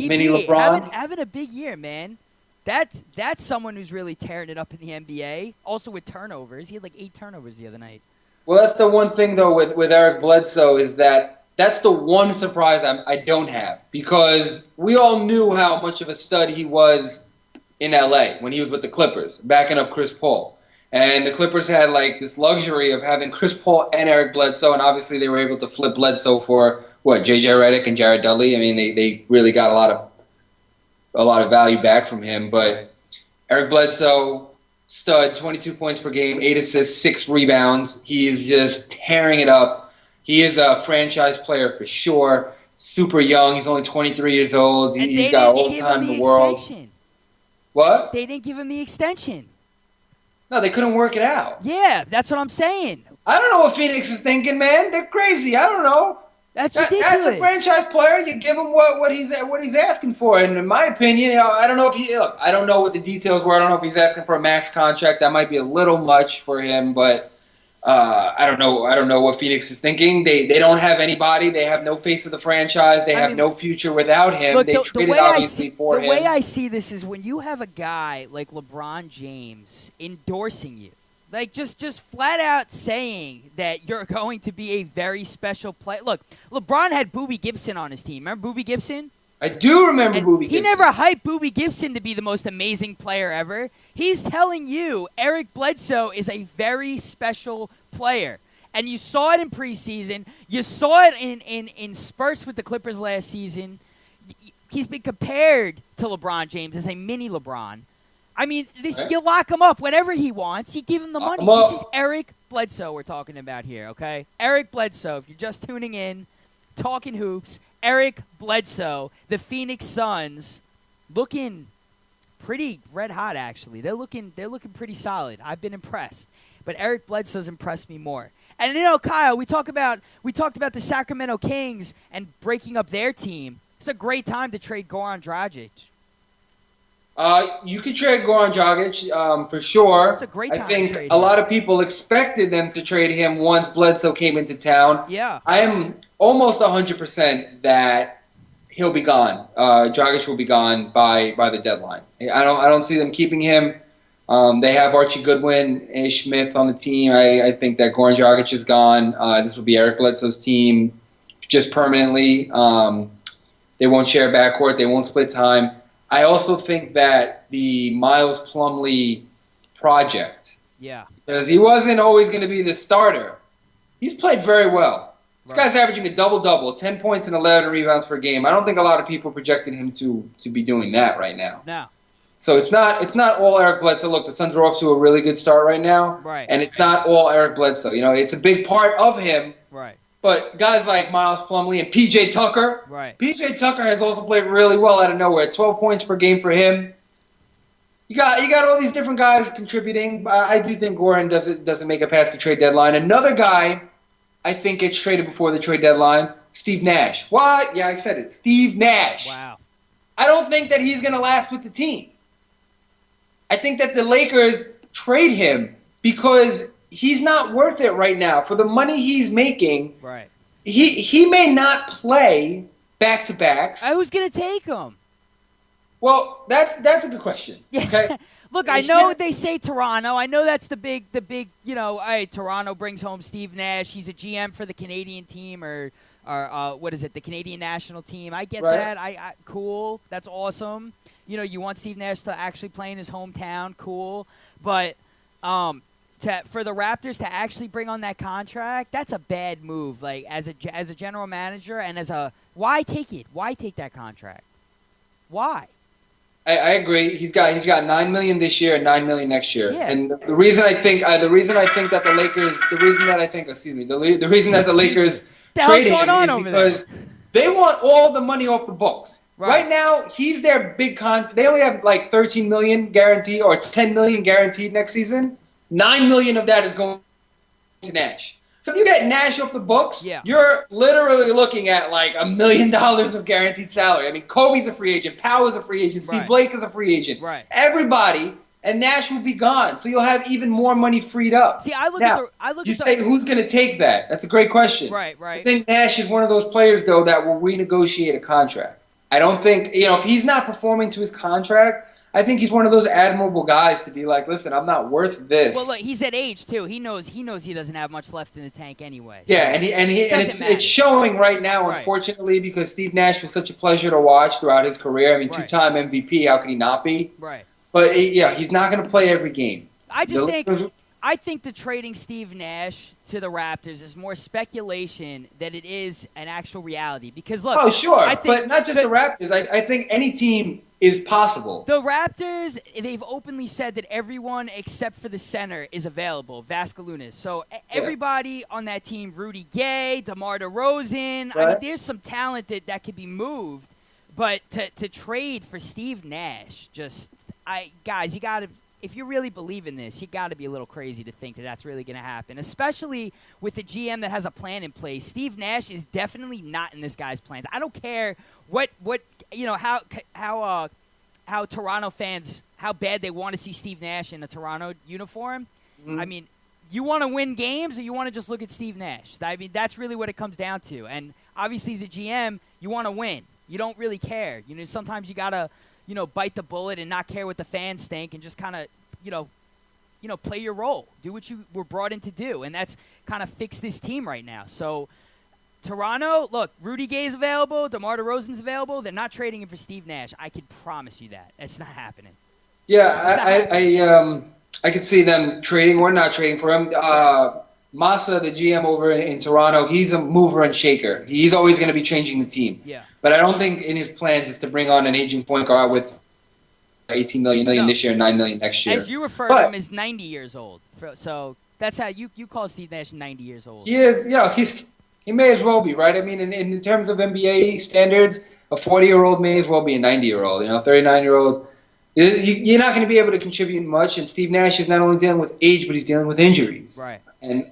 mini LeBron. Having a big year, man. That's someone who's really tearing it up in the NBA. Also with turnovers. He had like 8 turnovers the other night. Well, that's the one thing, though, with Eric Bledsoe is that's the one surprise I don't have. Because we all knew how much of a stud he was in L.A. when he was with the Clippers, backing up Chris Paul. And the Clippers had like this luxury of having Chris Paul and Eric Bledsoe, and obviously they were able to flip Bledsoe for J.J. Redick and Jared Dudley. I mean, they really got a lot of value back from him. But Eric Bledsoe, stud, 22 points per game, 8 assists, 6 rebounds. He is just tearing it up. He is a franchise player for sure. Super young. He's only 23 years old. He's got all the time in the world. Extension. What? They didn't give him the extension. No, they couldn't work it out. Yeah, that's what I'm saying. I don't know what Phoenix is thinking, man. They're crazy. I don't know. That's ridiculous. As a franchise player, you give him what he's asking for. And in my opinion, I don't know if I don't know what the details were. I don't know if he's asking for a max contract. That might be a little much for him, but I don't know. I don't know what Phoenix is thinking. They don't have anybody. They have no face of the franchise. They have no future without him. Look, they traded obviously for him. The way I see this is when you have a guy like LeBron James endorsing you. Like, just flat out saying that you're going to be a very special player. Look, LeBron had Boobie Gibson on his team. Remember Boobie Gibson? I do remember Boobie Gibson. He never hyped Boobie Gibson to be the most amazing player ever. He's telling you Eric Bledsoe is a very special player. And you saw it in preseason. You saw it in spurts with the Clippers last season. He's been compared to LeBron James as a mini LeBron. I mean, you lock him up whenever he wants. You give him the money. This is Eric Bledsoe we're talking about here, okay? Eric Bledsoe, if you're just tuning in, Talkin Hoopz, Eric Bledsoe, the Phoenix Suns, looking pretty red hot, actually. They're looking pretty solid. I've been impressed. But Eric Bledsoe's impressed me more. And, Kyle, we talked about the Sacramento Kings and breaking up their team. It's a great time to trade Goran Dragic. You could trade Goran Dragic for sure. It's a great time I think to trade a lot of people expected them to trade him once Bledsoe came into town. Yeah. I am almost 100% that he'll be gone. Dragic will be gone by the deadline. I don't see them keeping him. They have Archie Goodwin, Ish Smith on the team. I think that Goran Dragic is gone. This will be Eric Bledsoe's team just permanently. They won't share backcourt. They won't split time. I also think that the Miles Plumlee project, because he wasn't always going to be the starter, he's played very well. This guy's averaging a double-double, 10 points and 11 rebounds per game. I don't think a lot of people projected him to be doing that right now. No. So it's not all Eric Bledsoe. Look, the Suns are off to a really good start right now, right? And it's not all Eric Bledsoe. It's a big part of him, right? But guys like Miles Plumlee and P.J. Tucker. Right. P.J. Tucker has also played really well out of nowhere. 12 points per game for him. You got all these different guys contributing. I do think Goran doesn't make it past the trade deadline. Another guy I think gets traded before the trade deadline, Steve Nash. What? Yeah, I said it. Steve Nash. Wow. I don't think that he's going to last with the team. I think that the Lakers trade him because he's not worth it right now. For the money he's making, right? He may not play back-to-backs. Who's going to take him? Well, that's a good question. Okay. Look, I know they say Toronto. I know that's the big, Toronto brings home Steve Nash. He's a GM for the Canadian team or what is it, the Canadian national team. I get that. I cool. That's awesome. You want Steve Nash to actually play in his hometown. Cool. But for the Raptors to actually bring on that contract, that's a bad move. Like as a general manager and why take it? Why take that contract? Why? I agree. He's got $9 million this year and $9 million next year. Yeah. And the reason I think that the Lakers, the reason that the Lakers trade him is because they want all the money off the books. Right now, he's their big They only have like $13 million guaranteed or $10 million guaranteed next season. $9 million of that is going to Nash. So if you get Nash off the books, you're literally looking at like $1 million of guaranteed salary. I mean, Kobe's a free agent, Powell is a free agent, Steve Blake is a free agent. Right. Everybody, and Nash will be gone. So you'll have even more money freed up. See, I look now, at you say who's going to take that? That's a great question. Right. I think Nash is one of those players though that will renegotiate a contract. I don't think if he's not performing to his contract. I think he's one of those admirable guys to be like, listen, I'm not worth this. Well, look, he's at age too. He knows he doesn't have much left in the tank anyway. Yeah, and it's showing right now, unfortunately, because Steve Nash was such a pleasure to watch throughout his career. I mean, two-time MVP, how could he not be? Right. But he's not going to play every game. I think the trading Steve Nash to the Raptors is more speculation than it is an actual reality. Because look, but not just the Raptors. I think any team is possible. The Raptors, they've openly said that everyone except for the center is available, Vaskalunas. So everybody on that team, Rudy Gay, DeMar DeRozan, I mean, there's some talent that could be moved. But to trade for Steve Nash, guys, you got to, if you really believe in this, you got to be a little crazy to think that that's really going to happen, especially with the GM that has a plan in place. Steve Nash is definitely not in this guy's plans. I don't care what how Toronto fans, how bad they want to see Steve Nash in a Toronto uniform. Mm-hmm. I mean, you want to win games or you want to just look at Steve Nash? I mean, that's really what it comes down to. And obviously as a GM, you want to win. You don't really care. Sometimes you got to, bite the bullet and not care what the fans think and just kind of, play your role. Do what you were brought in to do. And that's kind of fix this team right now. So Toronto, look, Rudy Gay's available, DeMar DeRozan's available. They're not trading him for Steve Nash. I can promise you that. It's not happening. Yeah, I could see them trading or not trading for him. Massa, the GM over in Toronto, he's a mover and shaker. He's always going to be changing the team. Yeah. But I don't think in his plans is to bring on an aging point guard with $18 million this year and $9 million next year. As you refer to him as 90 years old. So that's how you call Steve Nash 90 years old. He is. Yeah, he may as well be, right? I mean, in terms of NBA standards, a 40-year-old may as well be a 90-year-old. 39-year-old. You're not going to be able to contribute much. And Steve Nash is not only dealing with age, but he's dealing with injuries. Right. And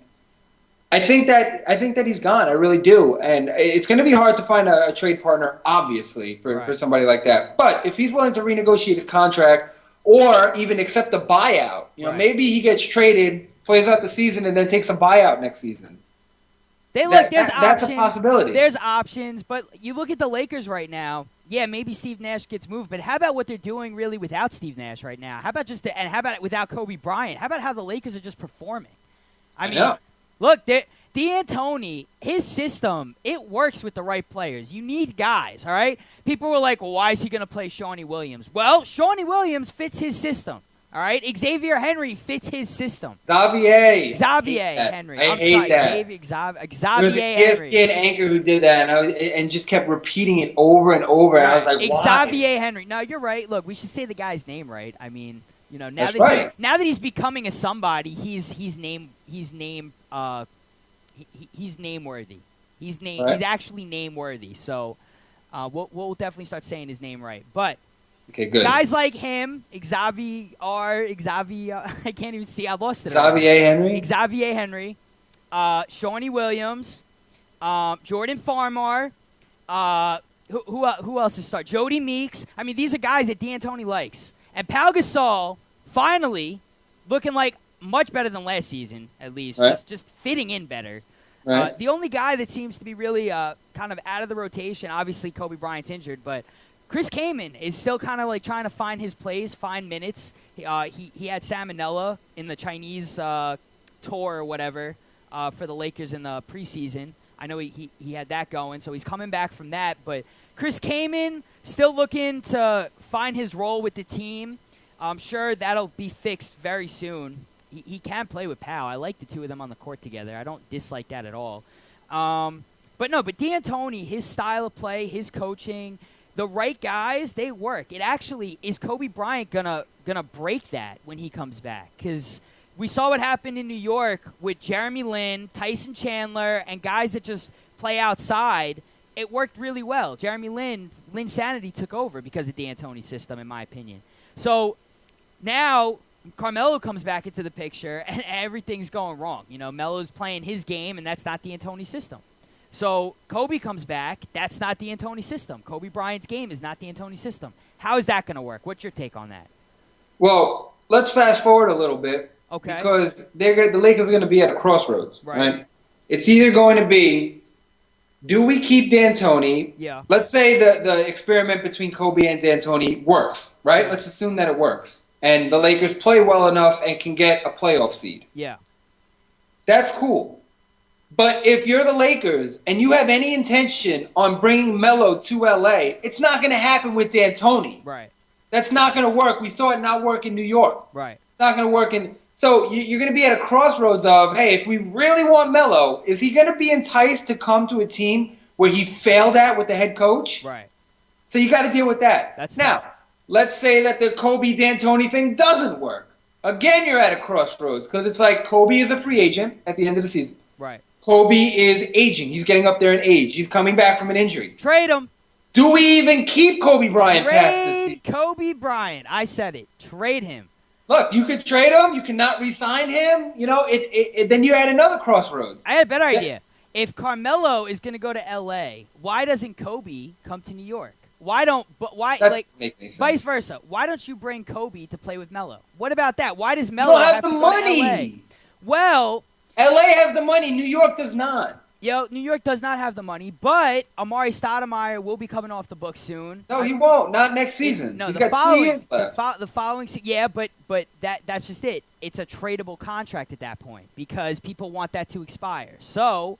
I think that he's gone. I really do. And it's going to be hard to find a trade partner, obviously, for somebody like that. But if he's willing to renegotiate his contract or even accept a buyout, maybe he gets traded, plays out the season, and then takes a buyout next season. There's options. That's a possibility. There's options, but you look at the Lakers right now. Yeah, maybe Steve Nash gets moved, but how about what they're doing really without Steve Nash right now? How about how about without Kobe Bryant? How about how the Lakers are just performing? I mean, look, D'Antoni, his system, it works with the right players. You need guys, all right? People were like, well, why is he going to play Shawnee Williams? Well, Shawnee Williams fits his system, all right? Xavier Henry fits his system. Xavier Henry. I hate that. Xavier Henry. There was an anchor who did that and just kept repeating it over and over. And I was like, why? Xavier Henry. No, you're right. Look, we should say the guy's name right. I mean, now that he's becoming a somebody, he's nameworthy. He's actually nameworthy. So we'll definitely start saying his name right. But okay, good. Guys like him, Xavier, I can't even see. I lost it. Xavier Henry, Shawnee Williams, Jordan Farmar, Who else to start? Jody Meeks. I mean, these are guys that D'Antoni likes. And Pau Gasol finally looking like much better than last season, at least. Right. Just fitting in better. Right. The only guy that seems to be really kind of out of the rotation, obviously Kobe Bryant's injured, but Chris Kaman is still kind of like trying to find his place, find minutes. He had salmonella in the Chinese tour or whatever for the Lakers in the preseason. I know he had that going, so he's coming back from that. But Chris Kaman still looking to find his role with the team. I'm sure that'll be fixed very soon. He can play with Pau. I like the two of them on the court together. I don't dislike that at all. But D'Antoni, his style of play, his coaching, the right guys, they work. It actually is Kobe Bryant gonna break that when he comes back, because we saw what happened in New York with Jeremy Lin, Tyson Chandler, and guys that just play outside. It worked really well. Jeremy Lin sanity took over because of D'Antoni's system, in my opinion. So now Carmelo comes back into the picture, and everything's going wrong. You know, Melo's playing his game, and that's not D'Antoni's system. So Kobe comes back. That's not D'Antoni's system. Kobe Bryant's game is not D'Antoni's system. How is that going to work? What's your take on that? Well, let's fast forward a little bit. Okay. Because the Lakers are going to be at a crossroads, right? It's either going to be, do we keep D'Antoni? Yeah. Let's say the experiment between Kobe and D'Antoni works, right? Let's assume that it works. And the Lakers play well enough and can get a playoff seed. Yeah. That's cool. But if you're the Lakers and you have any intention on bringing Melo to LA, it's not going to happen with D'Antoni. Right. That's not going to work. We saw it not work in New York. Right. It's not going to work in... So you're going to be at a crossroads of, hey, if we really want Melo, is he going to be enticed to come to a team where he failed at with the head coach? Right. So you got to deal with that. Now, let's say that the Kobe D'Antoni thing doesn't work. Again, you're at a crossroads because it's like Kobe is a free agent at the end of the season. Right. Kobe is aging. He's getting up there in age. He's coming back from an injury. Trade him. Do we even keep Kobe Bryant past this season? Trade Kobe Bryant. I said it. Trade him. Look, you could trade him. You cannot re-sign him. You know, then you're at another crossroads. I had a better idea. If Carmelo is going to go to L.A., why doesn't Kobe come to New York? Vice versa? Why don't you bring Kobe to play with Melo? What about that? Why does Melo have to go to L.A.? Well, L.A. has the money. New York does not. New York does not have the money, but Amari Stoudemire will be coming off the books soon. No, he won't. Not next season. No, He's the got following 2 years left. the following yeah, but that's just it. It's a tradable contract at that point because people want that to expire. So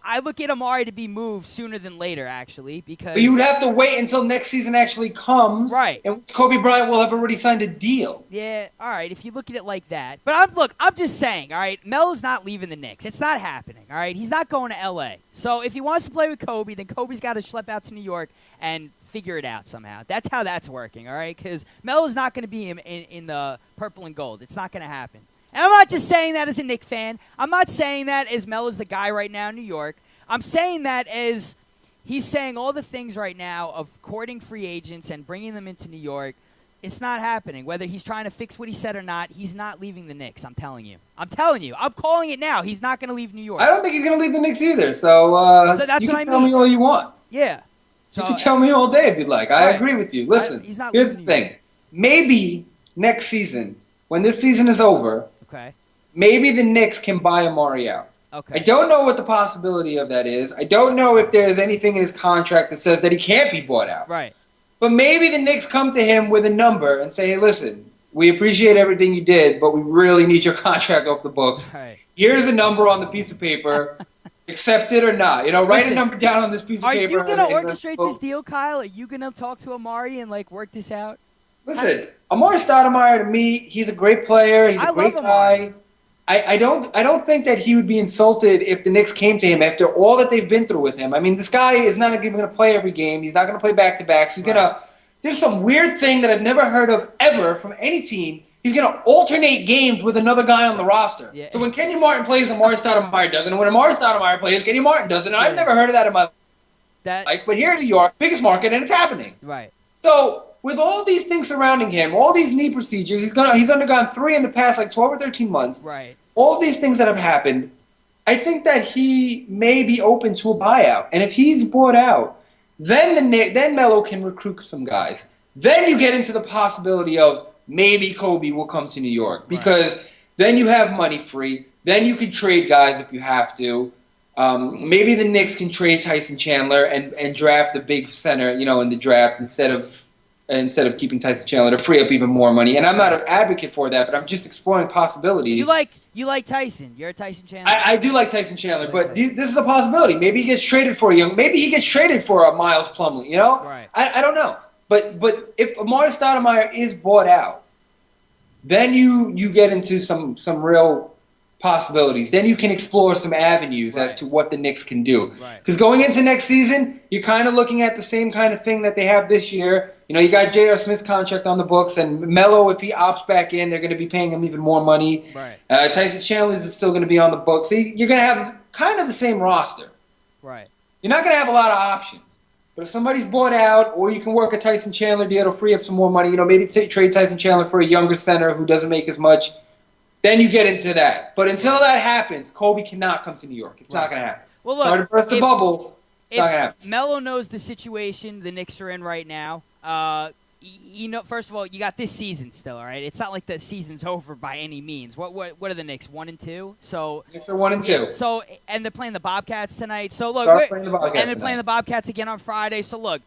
I look at Amari to be moved sooner than later, actually, because But you would have to wait until next season actually comes, right? And Kobe Bryant will have already signed a deal. Yeah, all right. If you look at it like that, but I'm just saying, all right. Melo's not leaving the Knicks. It's not happening. All right, he's not going to L.A. So if he wants to play with Kobe, then Kobe's got to schlep out to New York and figure it out somehow. That's how that's working. All right, because Melo's not going to be in the purple and gold. It's not going to happen. And I'm not just saying that as a Knicks fan. I'm not saying that as Melo's the guy right now in New York. I'm saying that as he's saying all the things right now of courting free agents and bringing them into New York. It's not happening. Whether he's trying to fix what he said or not, he's not leaving the Knicks. I'm telling you. I'm calling it now. He's not going to leave New York. I don't think he's going to leave the Knicks either. So that's you what can I tell mean. me all you want. Yeah. You can tell me all day if you'd like. I agree with you. Listen, he's not here's leaving the thing. Maybe next season, when this season is over, maybe the Knicks can buy Amari out. Okay. I don't know what the possibility of that is. I don't know if there's anything in his contract that says that he can't be bought out. Right. But maybe the Knicks come to him with a number and say, hey, listen, we appreciate everything you did, but we really need your contract off the books. Right. Here's a number on the piece of paper. Accept it or not. You know, write a number down on this piece of paper. Are you going to orchestrate this deal, Kyle? Are you going to talk to Amari and, work this out? Listen, Amari Stoudemire, to me, he's a great player. He's a great guy. I don't think that he would be insulted if the Knicks came to him after all that they've been through with him. I mean, this guy is not even going to play every game. He's not going to play back-to-backs. He's going to – there's some weird thing that I've never heard of ever from any team. He's going to alternate games with another guy on the roster. Yeah. So when Kenyon Martin plays, Amari Stoudemire doesn't. And when Amari Stoudemire plays, Kenyon Martin doesn't. And I've never heard of that in my life. But here in New York, biggest market, and it's happening. Right. So with all these things surrounding him, all these knee procedures, he's undergone 3 in the past 12 or 13 months. Right. All these things that have happened, I think that he may be open to a buyout. And if he's bought out, Then Melo can recruit some guys. Then you get into the possibility of maybe Kobe will come to New York because then you have money free. Then you can trade guys if you have to. Maybe the Knicks can trade Tyson Chandler and draft a big center, in the draft instead of keeping Tyson Chandler to free up even more money. And I'm not an advocate for that, but I'm just exploring possibilities. You like Tyson. You're a Tyson Chandler. I do like Tyson Chandler, but this is a possibility. Maybe he gets traded for maybe he gets traded for a Miles Plumlee. Right. I don't know. But if Amari Stoudemire is bought out, then you get into some real possibilities. Then you can explore some avenues as to what the Knicks can do. Because going into next season, you're kind of looking at the same kind of thing that they have this year. You got J.R. Smith's contract on the books, and Melo, if he opts back in, they're going to be paying him even more money. Tyson Chandler is still going to be on the books. So you're going to have kind of the same roster. Right. You're not going to have a lot of options. But if somebody's bought out, or you can work a Tyson Chandler deal to free up some more money, maybe trade Tyson Chandler for a younger center who doesn't make as much, then you get into that. But until that happens, Kobe cannot come to New York. It's not going to happen. Well, look, sorry to burst the bubble. It's not going to happen. Melo knows the situation the Knicks are in right now. First of all, you got this season still, all right? It's not like the season's over by any means. What are the Knicks, 1-2? So Knicks are 1-2. So and they're playing the Bobcats tonight. So look, they're playing the Bobcats again on Friday. So look,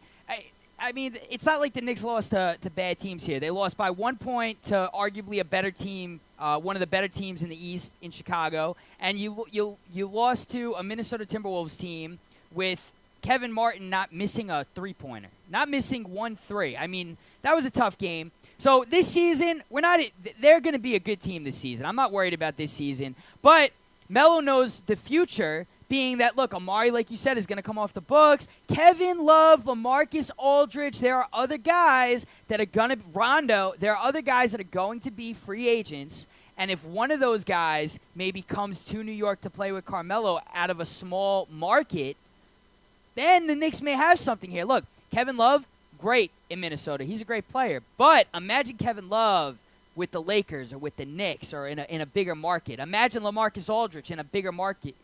I mean, it's not like the Knicks lost to bad teams here. They lost by 1 point to arguably a better team, one of the better teams in the East in Chicago, and you lost to a Minnesota Timberwolves team with Kevin Martin not missing a three-pointer, not missing 1-3. I mean, that was a tough game. So this season, they're going to be a good team this season. I'm not worried about this season. But Melo knows the future, being that, look, Amari, like you said, is going to come off the books. Kevin Love, LaMarcus Aldridge, there are other guys that are going to – Rondo, there are other guys that are going to be free agents. And if one of those guys maybe comes to New York to play with Carmelo out of a small market – then the Knicks may have something here. Look, Kevin Love, great in Minnesota. He's a great player. But imagine Kevin Love with the Lakers or with the Knicks or in a bigger market. Imagine LaMarcus Aldridge in a bigger market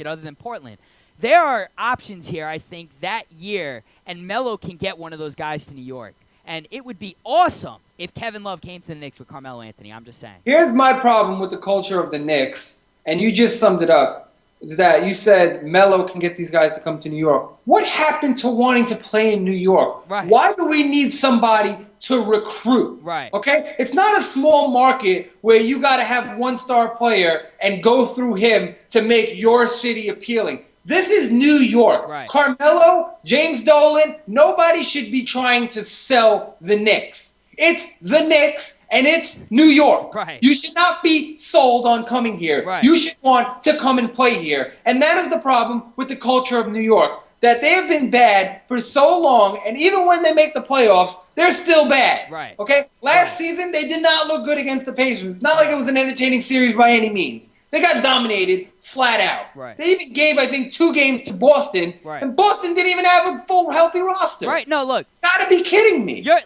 other than Portland. There are options here, I think, that year, and Melo can get one of those guys to New York. And it would be awesome if Kevin Love came to the Knicks with Carmelo Anthony. I'm just saying. Here's my problem with the culture of the Knicks, and you just summed it up. That you said Melo can get these guys to come to New York. What happened to wanting to play in New York? Right. Why do we need somebody to recruit? Right. Okay? It's not a small market where you got to have one-star player and go through him to make your city appealing. This is New York. Right. Carmelo, James Dolan, nobody should be trying to sell the Knicks. It's the Knicks. And it's New York. Right. You should not be sold on coming here. Right. You should want to come and play here. And that is the problem with the culture of New York, that they have been bad for so long, and even when they make the playoffs, they're still bad. Right. Okay? Last season, they did not look good against the Pacers. It's not like it was an entertaining series by any means. They got dominated flat out. Right. They even gave, I think, 2 games to Boston, and Boston didn't even have a full, healthy roster. Right. No, look. Gotta be kidding me. You're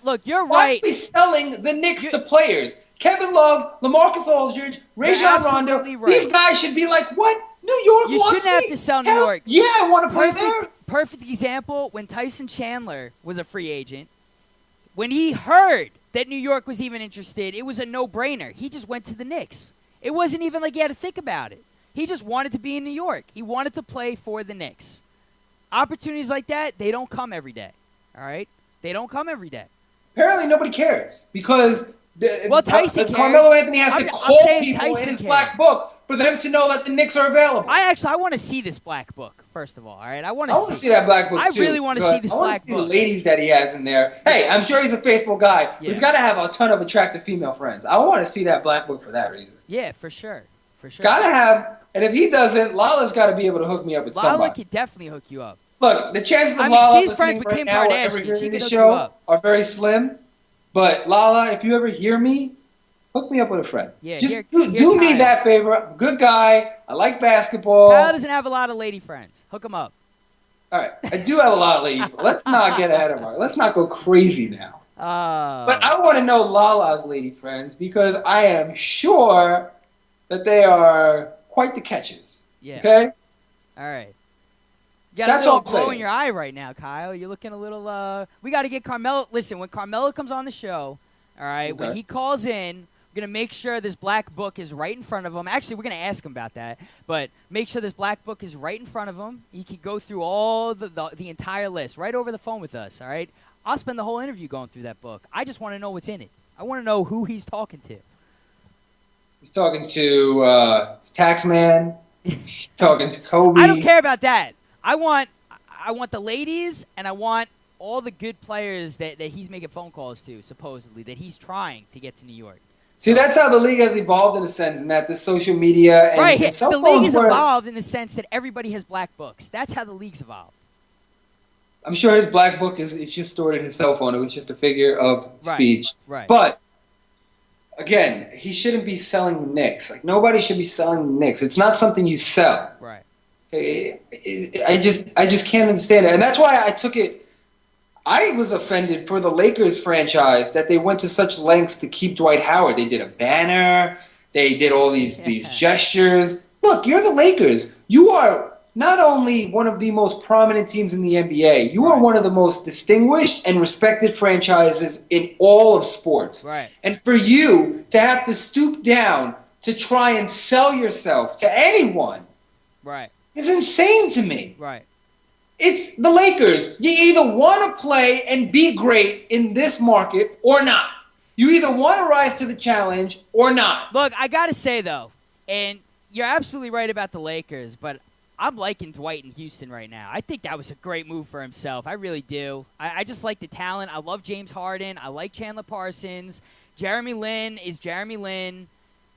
Why right. are we selling the Knicks to players? Kevin Love, LaMarcus Aldridge, Rajon Rondo. Right. These guys should be like, what? New York You wants shouldn't have me? to sell New York. Yeah, I want to play there. Perfect example, when Tyson Chandler was a free agent, when he heard that New York was even interested, it was a no-brainer. He just went to the Knicks. It wasn't even like he had to think about it. He just wanted to be in New York. He wanted to play for the Knicks. Opportunities like that, they don't come every day. All right? They don't come every day. Apparently nobody cares because Tyson cares. Carmelo Anthony has to call people Tyson in his cares. black book for them to know that the Knicks are available. I want to see this black book, first of all. All right? I want to see that black book, I too. really want to see this black book. I want to see the ladies that he has in there. Hey, I'm sure he's a faithful guy. Yeah. But he's got to have a ton of attractive female friends. I want to see that black book for that reason. Yeah, for sure. For sure. Gotta have, and if he doesn't, Lala's got to be able to hook me up with somebody. Lala could definitely hook you up. Look, the chances of Lala she's friends with Kim Kardashian. She could hook you up. Are very slim. But Lala, if you ever hear me, hook me up with a friend. Yeah, just do me that favor. Good guy. I like basketball. Kyle doesn't have a lot of lady friends. Hook him up. All right, I do have a lot of ladies. Let's not get ahead of her. Let's not go crazy now. But I want to know Lala's lady friends because I am sure that they are quite the catches. Yeah. Okay? All right. You got a little glow in your eye right now, Kyle. You're looking a little. We got to get Carmelo. Listen, when Carmelo comes on the show, all right, when he calls in, we're going to make sure this black book is right in front of him. Actually, we're going to ask him about that, but make sure this black book is right in front of him. He can go through all the entire list right over the phone with us, all right? I'll spend the whole interview going through that book. I just want to know what's in it. I want to know who he's talking to. He's talking to Taxman. He's talking to Kobe. I don't care about that. I want the ladies, and I want all the good players that he's making phone calls to, supposedly, that he's trying to get to New York. See, that's how the league has evolved in a sense, Matt. This social media and right. And the league has evolved in the sense that everybody has black books. That's how the league's evolved. I'm sure his black book it's just stored in his cell phone. It was just a figure of speech. Right. But again, he shouldn't be selling the Knicks. Like nobody should be selling the Knicks. It's not something you sell. Right. I just can't understand it, and that's why I took it. I was offended for the Lakers franchise that they went to such lengths to keep Dwight Howard. They did a banner. They did all these gestures. Look, you're the Lakers. You are not only one of the most prominent teams in the NBA, you are one of the most distinguished and respected franchises in all of sports. Right. And for you to have to stoop down to try and sell yourself to anyone is insane to me. Right. It's the Lakers. You either want to play and be great in this market or not. You either want to rise to the challenge or not. Look, I got to say, though, and you're absolutely right about the Lakers, but I'm liking Dwight in Houston right now. I think that was a great move for himself. I really do. I just like the talent. I love James Harden. I like Chandler Parsons. Jeremy Lin is Jeremy Lin.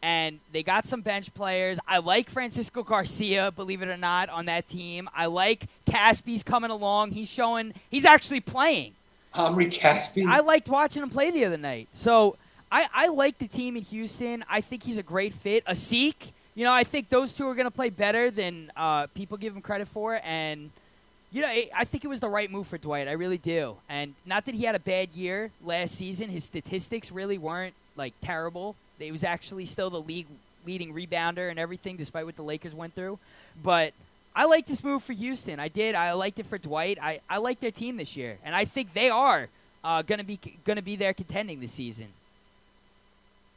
And they got some bench players. I like Francisco Garcia, believe it or not, on that team. I like Caspy's coming along. He's actually playing. Omri Caspy. I liked watching him play the other night. So I like the team in Houston. I think he's a great fit. Asik, I think those two are going to play better than people give him credit for. And, I think it was the right move for Dwight. I really do. And not that he had a bad year last season. His statistics really weren't, terrible. It was actually still the league leading rebounder and everything, despite what the Lakers went through. But I like this move for Houston. I did. I liked it for Dwight. I like their team this year, and I think they are gonna be there contending this season.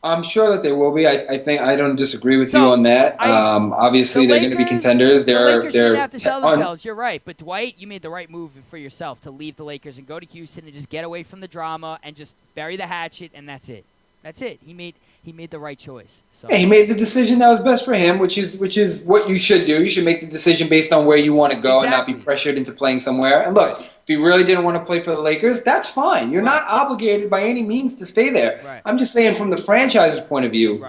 I'm sure that they will be. I think I don't disagree with you on that. Obviously, they're going to be contenders. The Lakers shouldn't have to sell themselves. You're right, but Dwight, you made the right move for yourself to leave the Lakers and go to Houston and just get away from the drama and just bury the hatchet, and that's it. That's it. He made the right choice. So. Yeah, he made the decision that was best for him, which is what you should do. You should make the decision based on where you want to go and not be pressured into playing somewhere. And look, if you really didn't want to play for the Lakers, that's fine. You're not obligated by any means to stay there. Right. I'm just saying from the franchise's point of view,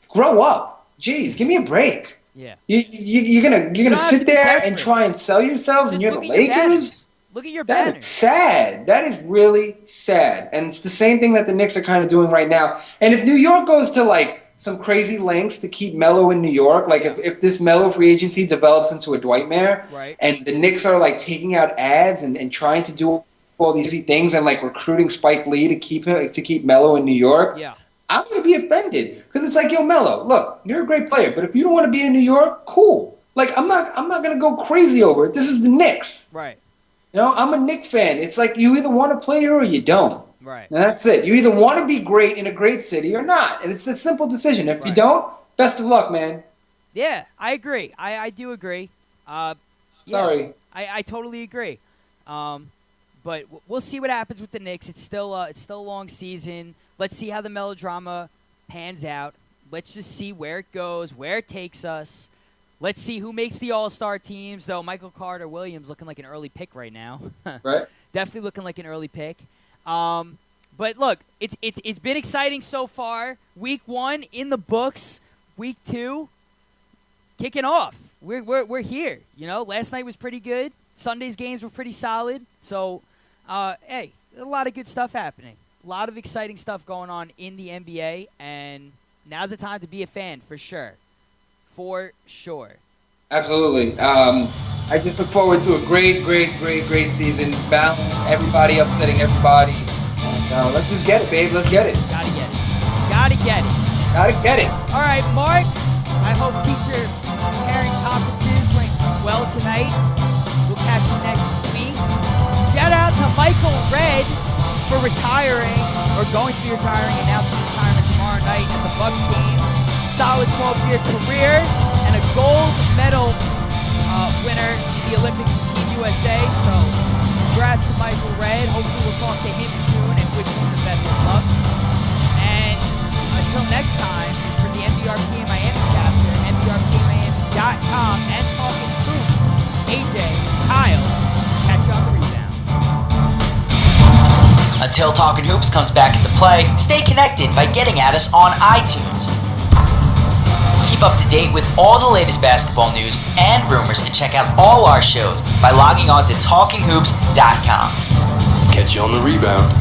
grow up. Jeez, give me a break. Yeah. You're gonna sit there and try and sell yourselves, and you're the Lakers. Look at your banner. That is sad. That is really sad. And it's the same thing that the Knicks are kind of doing right now. And if New York goes to, some crazy lengths to keep Melo in New York, if this Melo free agency develops into a Dwightmare, and the Knicks are, taking out ads and trying to do all these things and, recruiting Spike Lee to keep Melo in New York, I'm going to be offended. Because it's yo, Melo, look, you're a great player, but if you don't want to be in New York, cool. I'm not going to go crazy over it. This is the Knicks. Right. I'm a Knicks fan. It's you either want to play here or you don't. Right. And that's it. You either want to be great in a great city or not. And it's a simple decision. If you don't, best of luck, man. Yeah, I agree. I do agree. Sorry. I totally agree. But we'll see what happens with the Knicks. It's still a long season. Let's see how the melodrama pans out. Let's just see where it goes, where it takes us. Let's see who makes the All-Star teams, though. Michael Carter-Williams looking like an early pick right now. Right. Definitely looking like an early pick. But look, it's been exciting so far. Week 1 in the books. Week 2 kicking off. We're here. Last night was pretty good. Sunday's games were pretty solid. So, hey, a lot of good stuff happening. A lot of exciting stuff going on in the NBA, and now's the time to be a fan for sure. For sure. Absolutely. I just look forward to a great season. Balance, everybody upsetting everybody. And let's just get it, babe. Let's get it. Gotta get it. Gotta get it. Gotta get it. All right, Mark. I hope teacher-parent conferences went well tonight. We'll catch you next week. Shout out to Michael Redd for retiring, or going to be retiring, announcing retirement tomorrow night at the Bucks game. Solid 12-year career and a gold medal winner in the Olympics for Team USA. So congrats to Michael Redd. Hopefully we'll talk to him soon and wish him the best of luck. And until next time, for the NBRPA Miami chapter, NBRPAMiami.com, and Talkin Hoopz, AJ, Kyle, catch you on the rebound. Until Talkin Hoopz comes back into play, stay connected by getting at us on iTunes. Keep up to date with all the latest basketball news and rumors, and check out all our shows by logging on to TalkinHoops.com. Catch you on the rebound.